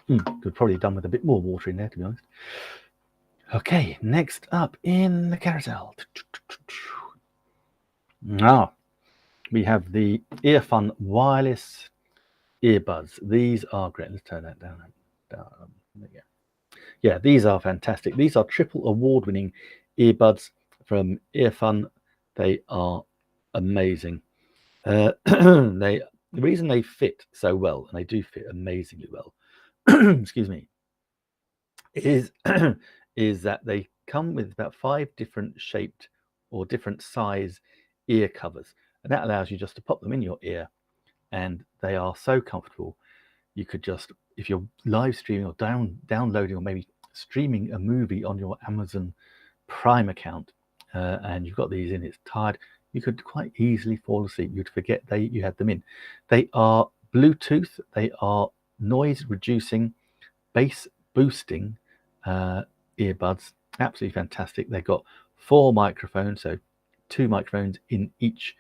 Could probably have done with a bit more water in there, to be honest. Okay, next up in the carousel. Now we have the Earfun wireless earbuds. These are great. Let's turn that down. There we go. Yeah, these are fantastic. These are triple award-winning earbuds from Earfun. They are amazing. The reason they fit so well, and they do fit amazingly well, excuse me, is that they come with about 5 different shaped or different size ear covers, and that allows you just to pop them in your ear, and they are so comfortable. You could just, if you're live streaming or downloading or maybe streaming a movie on your Amazon Prime account, and you've got these in, it's tired, you could quite easily fall asleep. You'd forget you had them in. They are Bluetooth. They are noise reducing, bass boosting earbuds. Absolutely fantastic. They've got 4 microphones, so 2 microphones in each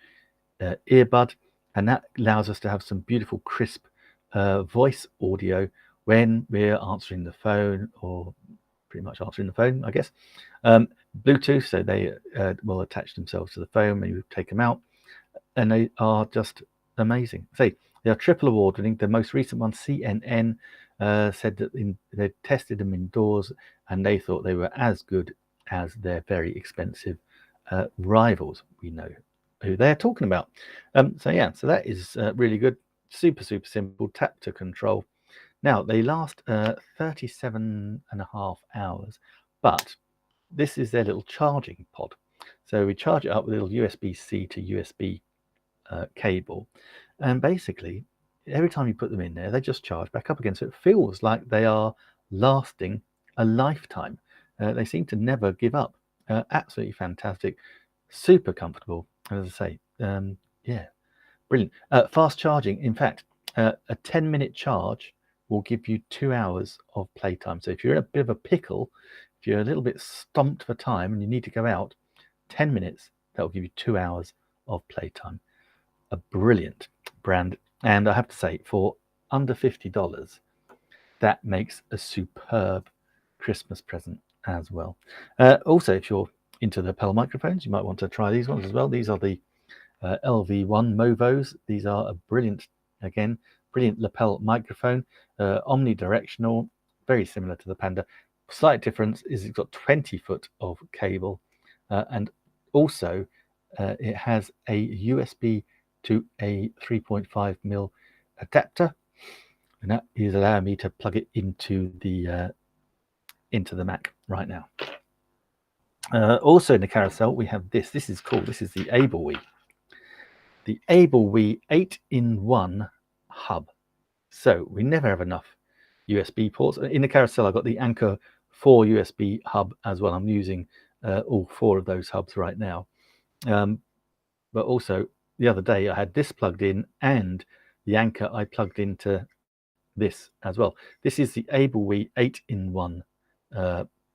earbud, and that allows us to have some beautiful crisp voice audio when we're answering the phone or pretty much answering the phone, I guess. Bluetooth, so they will attach themselves to the phone and you take them out, and they are just amazing. Say they are triple award winning. The most recent one, CNN, said that they tested them indoors and they thought they were as good as their very expensive rivals. We know who they're talking about. So that is really good. Super simple, tap to control. Now they last 37.5 hours, but this is their little charging pod. So we charge it up with a little USB-C to USB cable, and basically every time you put them in there, they just charge back up again. So it feels like they are lasting a lifetime. They seem to never give up. Absolutely fantastic, super comfortable. As I say, brilliant. Fast charging. In fact, a 10-minute charge will give you 2 hours of playtime. So if you're in a bit of a pickle, if you're a little bit stumped for time and you need to go out, 10 minutes, that will give you 2 hours of playtime. A brilliant brand. And I have to say, for under $50, that makes a superb Christmas present as well. Also, if you're into the lapel microphones, you might want to try these ones as well. These are the LV1 Movos. These are a brilliant lapel microphone, omnidirectional, very similar to the Panda. Slight difference is it's got 20 foot of cable, and also it has a USB to a 3.5mm adapter, and that is allowing me to plug it into the Mac right now. Also in the carousel we have this. This is cool. This is the AbleWee. The AbleWee 8-in-1 hub. So we never have enough USB ports. In the carousel I've got the Anker 4 USB hub as well. I'm using all 4 of those hubs right now. But also the other day I had this plugged in, and the Anker I plugged into this as well. This is the AbleWee 8-in-1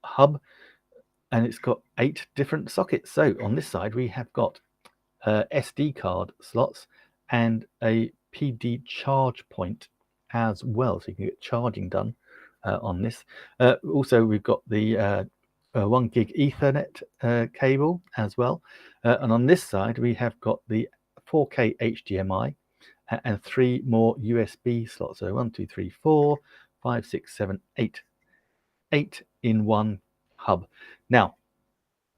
hub, and it's got 8 different sockets. So on this side we have got SD card slots and a PD charge point as well, so you can get charging done on this. Also we've got the 1 gig Ethernet cable as well, and on this side we have got the 4K HDMI and 3 more USB slots. So 1, 2, 3, 4, 5, 6, 7, 8. 8-in-1 hub. Now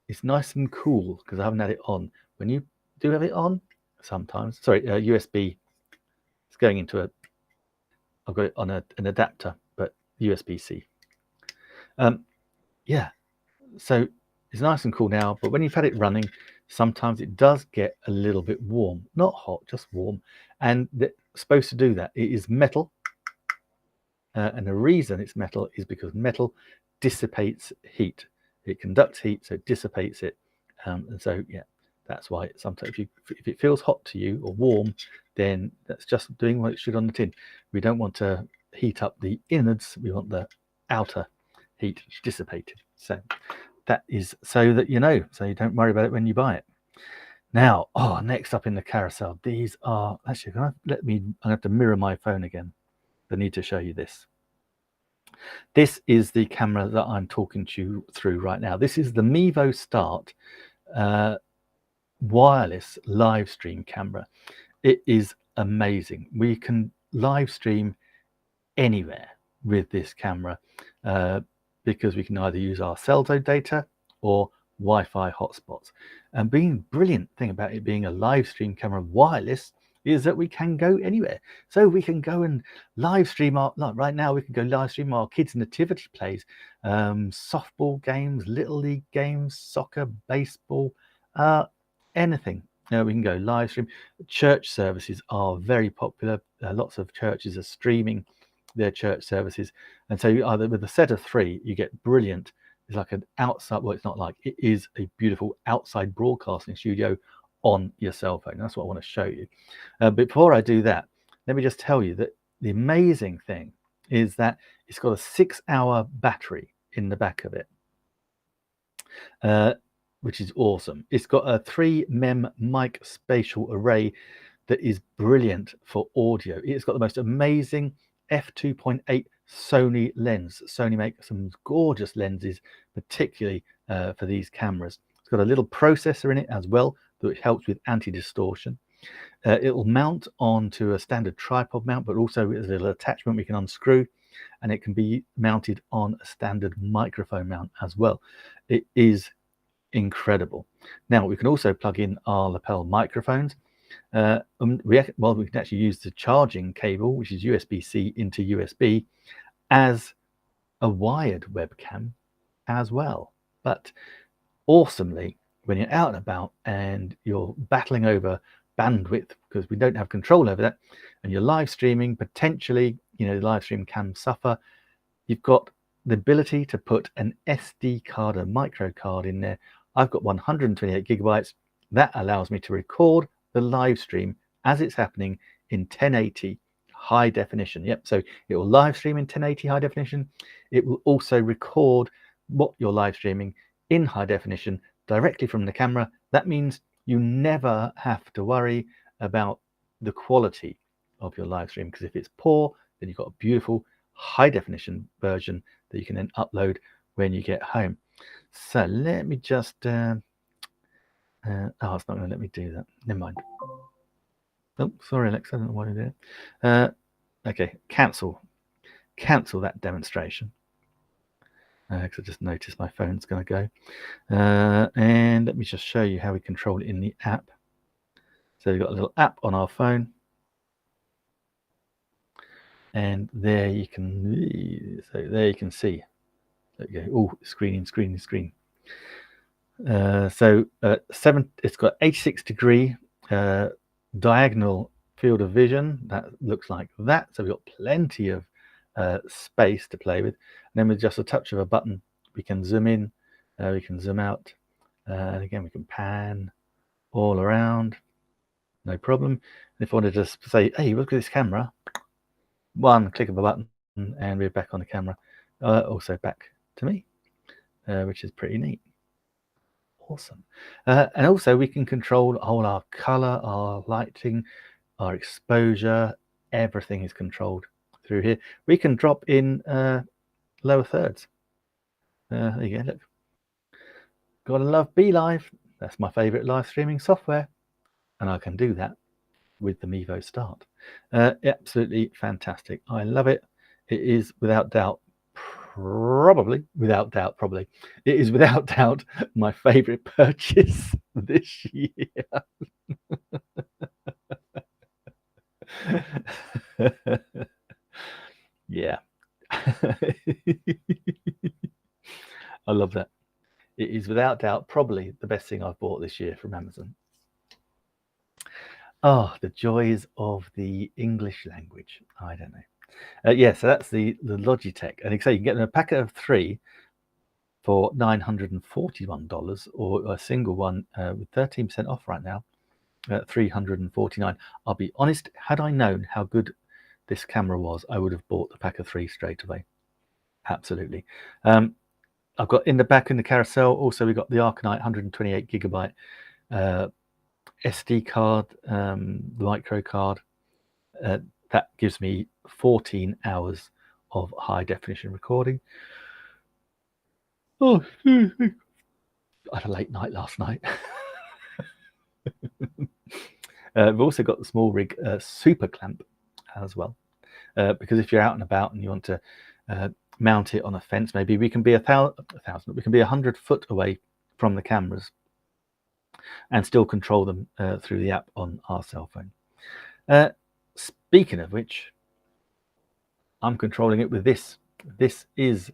it's nice and cool because I haven't had it on. When you do have it on, sometimes, USB, it's going into I've got it on an adapter, but USB-C. So it's nice and cool now, but when you've had it running, sometimes it does get a little bit warm. Not hot, just warm. And it's supposed to do that. It is metal. And the reason it's metal is because metal dissipates heat. It conducts heat, so it dissipates it. And so, that's why sometimes if it feels hot to you or warm, then that's just doing what it should on the tin. We don't want to heat up the innards. We want the outer heat dissipated. So that is so that so you don't worry about it when you buy it. Now, next up in the carousel, these are actually I have to mirror my phone again. I need to show you this. This is the camera that I'm talking to you through right now. This is the Mevo Start wireless live stream camera. It is amazing. We can live stream anywhere with this camera because we can either use our cell phone data or Wi-Fi hotspots. And being brilliant thing about it being a live stream camera wireless is that we can go anywhere. So we can go and live stream right now we can go live stream our kids' nativity plays, softball games, little league games, soccer, baseball, anything. We can go live stream. Church services are very popular. Lots of churches are streaming their church services, and so either with a set of 3 you get brilliant. It's like an outside, well, it's not like, it is a beautiful outside broadcasting studio on your cell phone. That's what I want to show you. Before I do that, let me just tell you that the amazing thing is that it's got a 6-hour battery in the back of it, which is awesome. It's got a 3-mem mic spatial array that is brilliant for audio. It's got the most amazing f2.8 Sony lens. Sony make some gorgeous lenses, particularly for these cameras. It's got a little processor in it as well, which helps with anti-distortion. It will mount onto a standard tripod mount, but also there's a little attachment we can unscrew, and it can be mounted on a standard microphone mount as well. It is incredible. Now we can also plug in our lapel microphones. We can actually use the charging cable, which is USB-C into USB, as a wired webcam as well. But awesomely, when you're out and about and you're battling over bandwidth, because we don't have control over that, and you're live streaming, potentially, the live stream can suffer. You've got the ability to put an SD card, a micro card in there. I've got 128 gigabytes. That allows me to record the live stream as it's happening in 1080 high definition. Yep, so it will live stream in 1080 high definition. It will also record what you're live streaming in high definition directly from the camera. That means you never have to worry about the quality of your live stream, because if it's poor, then you've got a beautiful high definition version that you can then upload when you get home. So let me just oh, it's not going to let me do that. Never mind. Oh, sorry, Alexa, I don't know why I did it. Okay, cancel that demonstration, because I just noticed my phone's going to go. And let me just show you how we control it in the app. So we've got a little app on our phone, and there you can see. There you go. Oh, screen. It's got 86 degree diagonal field of vision. That looks like that. So we've got plenty of space to play with. And then with just a touch of a button, we can zoom in, we can zoom out, and again we can pan all around, no problem. And if I wanted to just say, hey, look at this camera, one click of a button and we're back on the camera, also back to me, which is pretty neat. Awesome. And also we can control all our color, our lighting, our exposure. Everything is controlled through here. We can drop in lower thirds. There you go, look. Gotta love BeLive. That's my favorite live streaming software, and I can do that with the Mevo Start. Absolutely fantastic. I love it. It is without doubt probably it is without doubt my favorite purchase this year. Yeah. I love that. It is without doubt probably the best thing I've bought this year from Amazon. Oh, the joys of the English language. I don't know. Yeah, so that's the Logitech, and so you can get a packet of 3 for $941, or a single one with 13% off right now at $349. I'll be honest, had I known how good this camera was, I would have bought the pack of 3 straight away. Absolutely. I've got in the back in the carousel also we've got the Arcanite 128 gigabyte SD card, the micro card. That gives me 14 hours of high definition recording. Oh, I had a late night last night. We've also got the Small Rig super clamp as well, because if you're out and about and you want to mount it on a fence, maybe we can be 100 foot away from the cameras and still control them through the app on our cell phone. Speaking of which, I'm controlling it with this. This is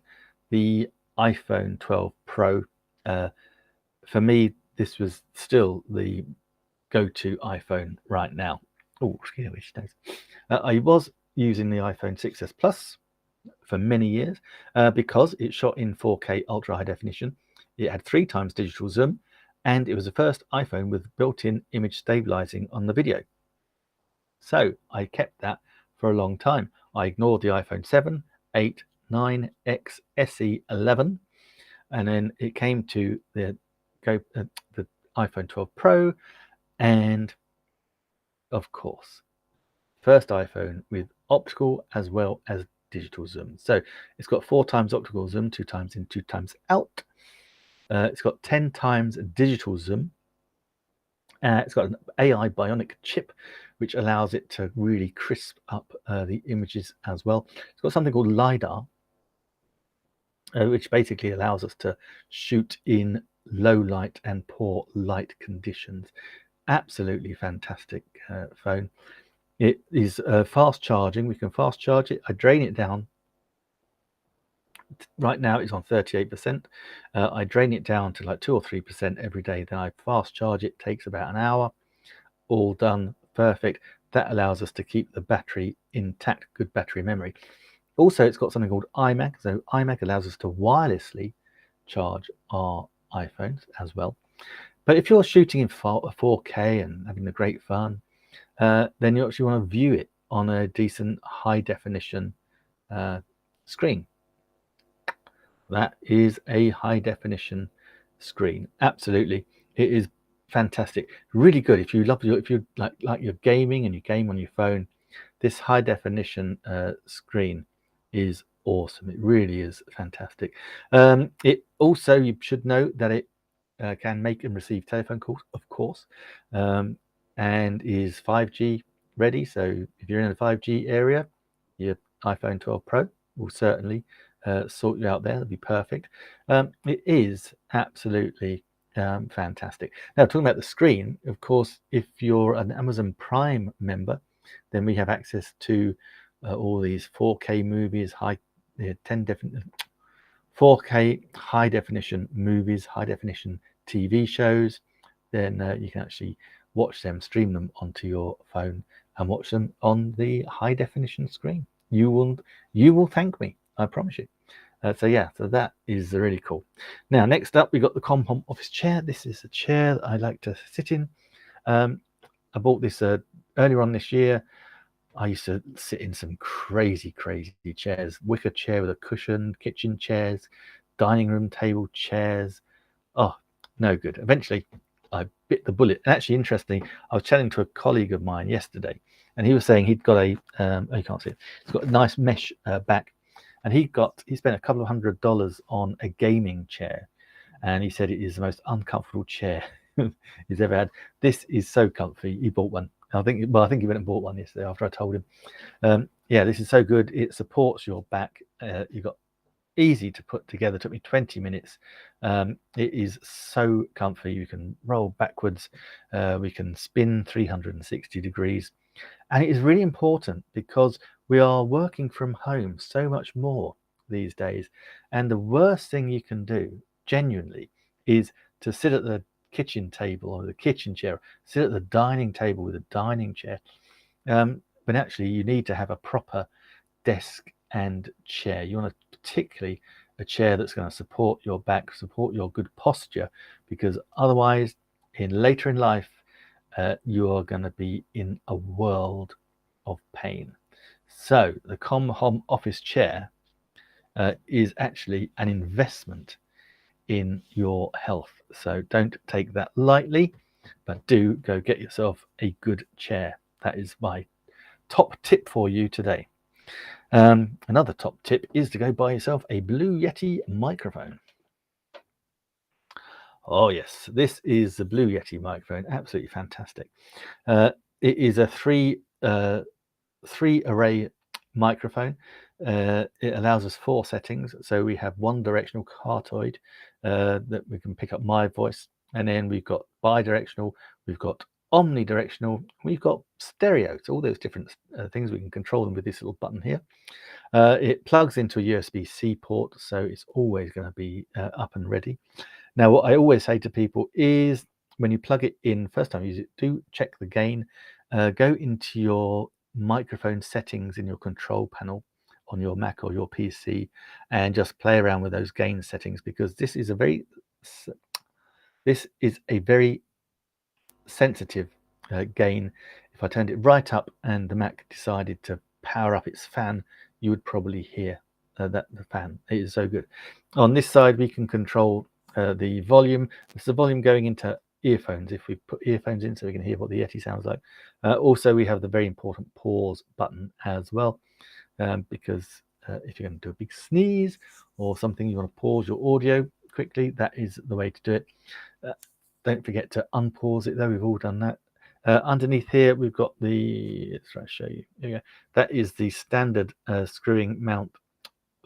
the iPhone 12 Pro. For me, this was still the go-to iPhone right now. Oh, I was using the iPhone 6s Plus for many years because it shot in 4K ultra high definition. It had 3 times digital zoom, and it was the first iPhone with built-in image stabilizing on the video. So I kept that for a long time. I ignored the iPhone 7, 8, 9, X, SE, 11, and then it came to the iPhone 12 Pro, and of course, first iPhone with optical as well as digital zoom. So it's got 4 times optical zoom, 2 times in, 2 times out. It's got 10 times digital zoom. It's got an AI bionic chip, which allows it to really crisp up the images as well. It's got something called LiDAR, which basically allows us to shoot in low light and poor light conditions. Absolutely fantastic phone. It is fast charging. We can fast charge it. I drain it down. Right now it's on 38%. I drain it down to like 2 or 3% every day. Then I fast charge it. Takes about an hour. All done. Perfect. That allows us to keep the battery intact. Good battery memory. Also, it's got something called iMac. So iMac allows us to wirelessly charge our iPhones as well. But if you're shooting in 4K and having a great fun, then you actually want to view it on a decent high definition screen. That is a high definition screen. Absolutely, it is fantastic. Really good if you love if you like your gaming and you game on your phone. This high definition screen is awesome. It really is fantastic. It also, you should note that it can make and receive telephone calls, of course, and is 5G ready. So if you're in a 5G area, your iPhone 12 Pro will certainly sort you out there. That'll be perfect. It is absolutely fantastic. Now, talking about the screen, of course, if you're an Amazon Prime member, then we have access to all these 4K movies, 4K high definition movies, high definition TV shows. Then you can actually watch them, stream them onto your phone, and watch them on the high definition screen. You will thank me, I promise you. So yeah, so that is really cool. Now, next up, we got the ComHom office chair. This is a chair that I like to sit in. I bought this earlier on this year. I used to sit in some crazy chairs. Wicker chair with a cushion, kitchen chairs, dining room table chairs. Oh, no good. Eventually, I bit the bullet. And actually, interestingly, I was chatting to a colleague of mine yesterday, and he was saying he'd got a, oh, you can't see it. He's got a nice mesh back, and he spent a couple of $100 on a gaming chair, and he said it is the most uncomfortable chair he's ever had. This is so comfy. He bought one. I think he went and bought one yesterday after I told him. Yeah, this is so good. It supports your back. You've got easy to put together. It took me 20 minutes. It is so comfy. You can roll backwards. We can spin 360 degrees. And it is really important because we are working from home so much more these days. And the worst thing you can do, genuinely, is to sit at the kitchen table or the kitchen chair, sit at the dining table with a dining chair. But actually, you need to have a proper desk and chair. You want particularly a chair that's going to support your back, support your good posture, because otherwise, later in life, you are going to be in a world of pain. So the ComHom office chair is actually an investment in your health. So don't take that lightly, but do go get yourself a good chair. That is my top tip for you today. Another top tip is to go buy yourself a Blue Yeti microphone. Oh yes, this is the Blue Yeti microphone. Absolutely fantastic. It is a three array microphone. It allows us 4 settings. So we have one directional cardioid that we can pick up my voice, and then we've got bi-directional, we've got omnidirectional, we've got stereo. So all those different things, we can control them with this little button here. It plugs into a USB-C port, so it's always going to be up and ready. Now, what I always say to people is, when you plug it in, first time you use it, do check the gain. Go into your microphone settings in your control panel on your Mac or your PC, and just play around with those gain settings, because this is a very sensitive gain. If I turned it right up and the Mac decided to power up its fan, you would probably hear that the fan. It is so good. On this side, we can control the volume. It's the volume going into earphones, if we put earphones in, so we can hear what the Yeti sounds like. Also, we have the very important pause button as well, because if you're going to do a big sneeze or something, you want to pause your audio quickly, that is the way to do it. Don't forget to unpause it though, we've all done that. Underneath here, we've got the, let's try to show you. There you go. That is the standard screwing mount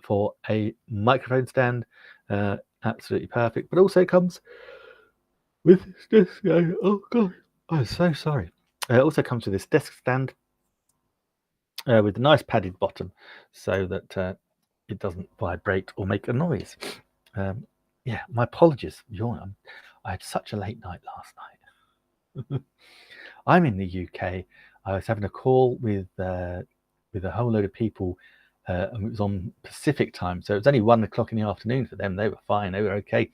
for a microphone stand. Absolutely perfect, but also comes with this. Oh god, I'm so sorry. It also comes with this desk stand with a nice padded bottom, so that it doesn't vibrate or make a noise. Yeah, my apologies. I had such a late night last night. I'm in the UK. I was having a call with a whole load of people, and it was on Pacific time, so it was only 1 o'clock in the afternoon for them. They were fine. They were okay.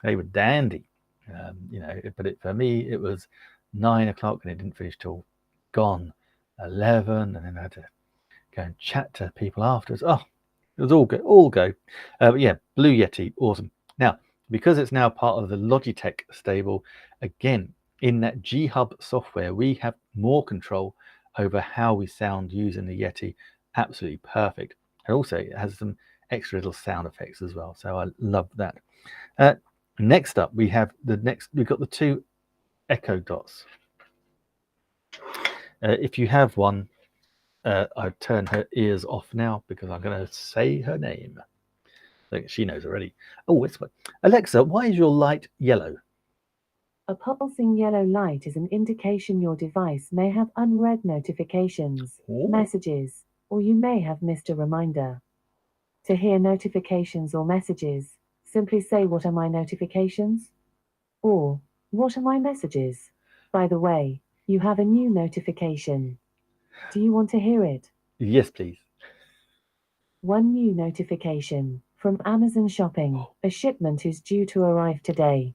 They were dandy. But for me, it was 9 o'clock, and it didn't finish till gone 11, and then I had to go and chat to people afterwards. Oh, it was all go. But yeah, Blue Yeti, awesome. Now, because it's now part of the Logitech stable, again, in that G-Hub software, we have more control over how we sound using the Yeti. Absolutely perfect. And also it has some extra little sound effects as well. So I love that. Next up, we've got the two Echo Dots. If you have one, I'd turn her ears off now because I'm going to say her name. Like she knows already. Oh, it's what? Alexa, why is your light yellow? A pulsing yellow light is an indication your device may have unread notifications, messages, or you may have missed a reminder. To hear notifications or messages, simply say, "What are my notifications?" Or, "What are my messages?" By the way, you have a new notification. Do you want to hear it? Yes, please. One new notification from Amazon Shopping. A shipment is due to arrive today.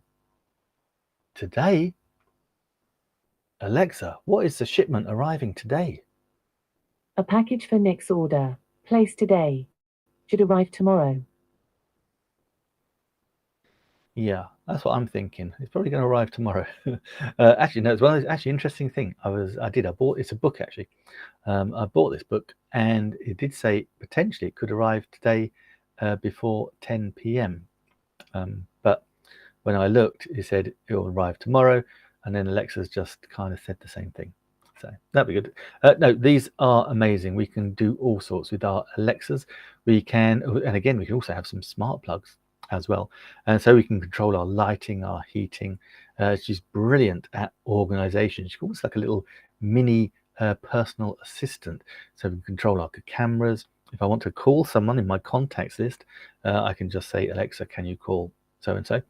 Today? Alexa, what is the shipment arriving today? A package for Nick's order, placed today, should arrive tomorrow. Yeah, that's what I'm thinking. It's probably going to arrive tomorrow. Actually, no, it's one actually interesting thing. I bought, it's a book actually. I bought this book and it did say potentially it could arrive today before 10 p.m. But when I looked, it said it will arrive tomorrow, and then Alexa's just kind of said the same thing. So that'd be good. No, these are amazing. We can do all sorts with our Alexas. We can, and again, we can also have some smart plugs as well. And so we can control our lighting, our heating. She's brilliant at organization. She's almost like a little mini personal assistant. So we can control our cameras. If I want to call someone in my contacts list, I can just say, "Alexa, can you call so and so?"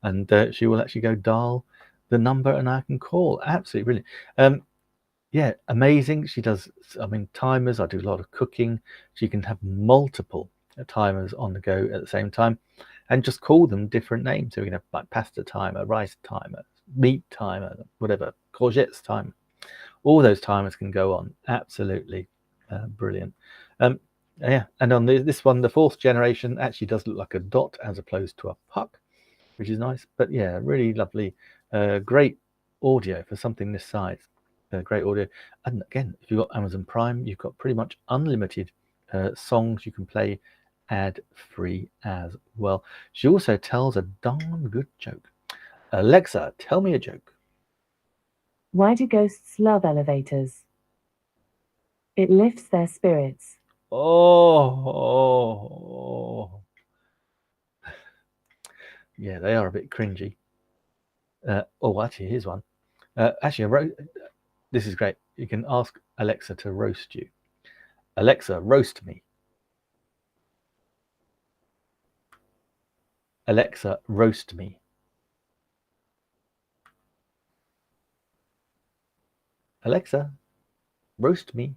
And she will actually go dial the number and I can call. Absolutely brilliant. Yeah, amazing. She does, I mean, timers. I do a lot of cooking. She can have multiple timers on the go at the same time and just call them different names. So we can have like pasta timer, rice timer, meat timer, whatever, courgettes timer. All those timers can go on. Absolutely brilliant. Yeah, and on this one, the 4th generation actually does look like a dot as opposed to a puck, which is nice. But yeah, really lovely, great audio for something this size. Great audio. And again, if you've got Amazon Prime, you've got pretty much unlimited songs you can play ad-free as well. She also tells a darn good joke. Alexa, tell me a joke. Why do ghosts love elevators? It lifts their spirits. Oh. Yeah, they are a bit cringy. Actually, here's one. This is great. You can ask Alexa to roast you. Alexa, roast me. Alexa, roast me. Alexa, roast me.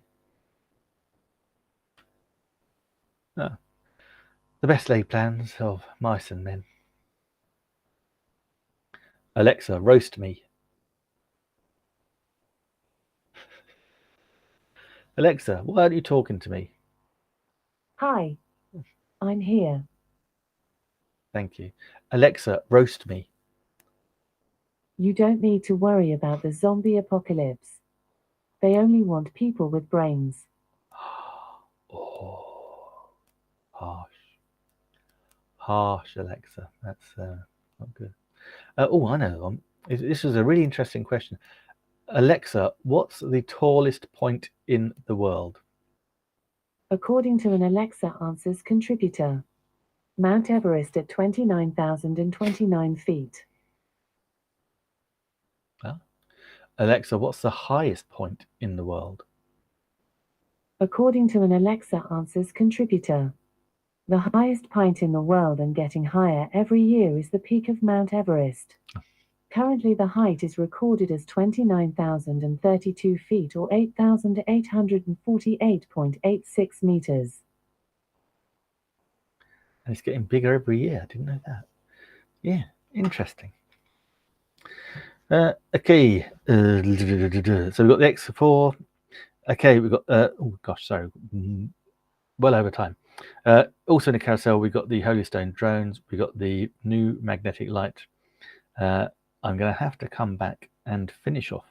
Oh, the best laid plans of mice and men. Alexa, roast me. Alexa, why aren't you talking to me? Hi, I'm here. Thank you. Alexa, roast me. You don't need to worry about the zombie apocalypse. They only want people with brains. Oh, Harsh, Alexa. That's not good. Oh, I know. This is a really interesting question. Alexa, what's the tallest point in the world? According to an Alexa Answers contributor, Mount Everest at 29,029 feet. Alexa, what's the highest point in the world? According to an Alexa Answers contributor, the highest point in the world and getting higher every year is the peak of Mount Everest. Currently, the height is recorded as 29,032 feet or 8,848.86 meters. And it's getting bigger every year. I didn't know that. Yeah, interesting. Okay. So we've got the X4. Okay, we've got, oh gosh, sorry, well over time. Also in the carousel, we've got the Holystone drones. We've got the new magnetic light. I'm going to have to come back and finish off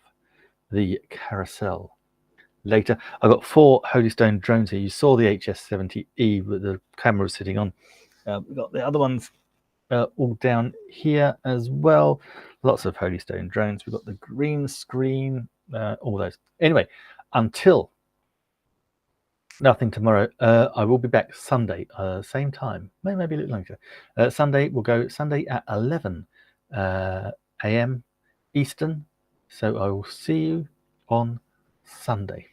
the carousel later. I've got 4 Holystone drones here. You saw the HS70E with the camera sitting on. We've got the other ones all down here as well. Lots of Holystone drones. We've got the green screen, all those. Anyway, until nothing tomorrow, I will be back Sunday, same time, maybe a little later. Sunday, we'll go Sunday at 11 a.m. Eastern. So I will see you on Sunday.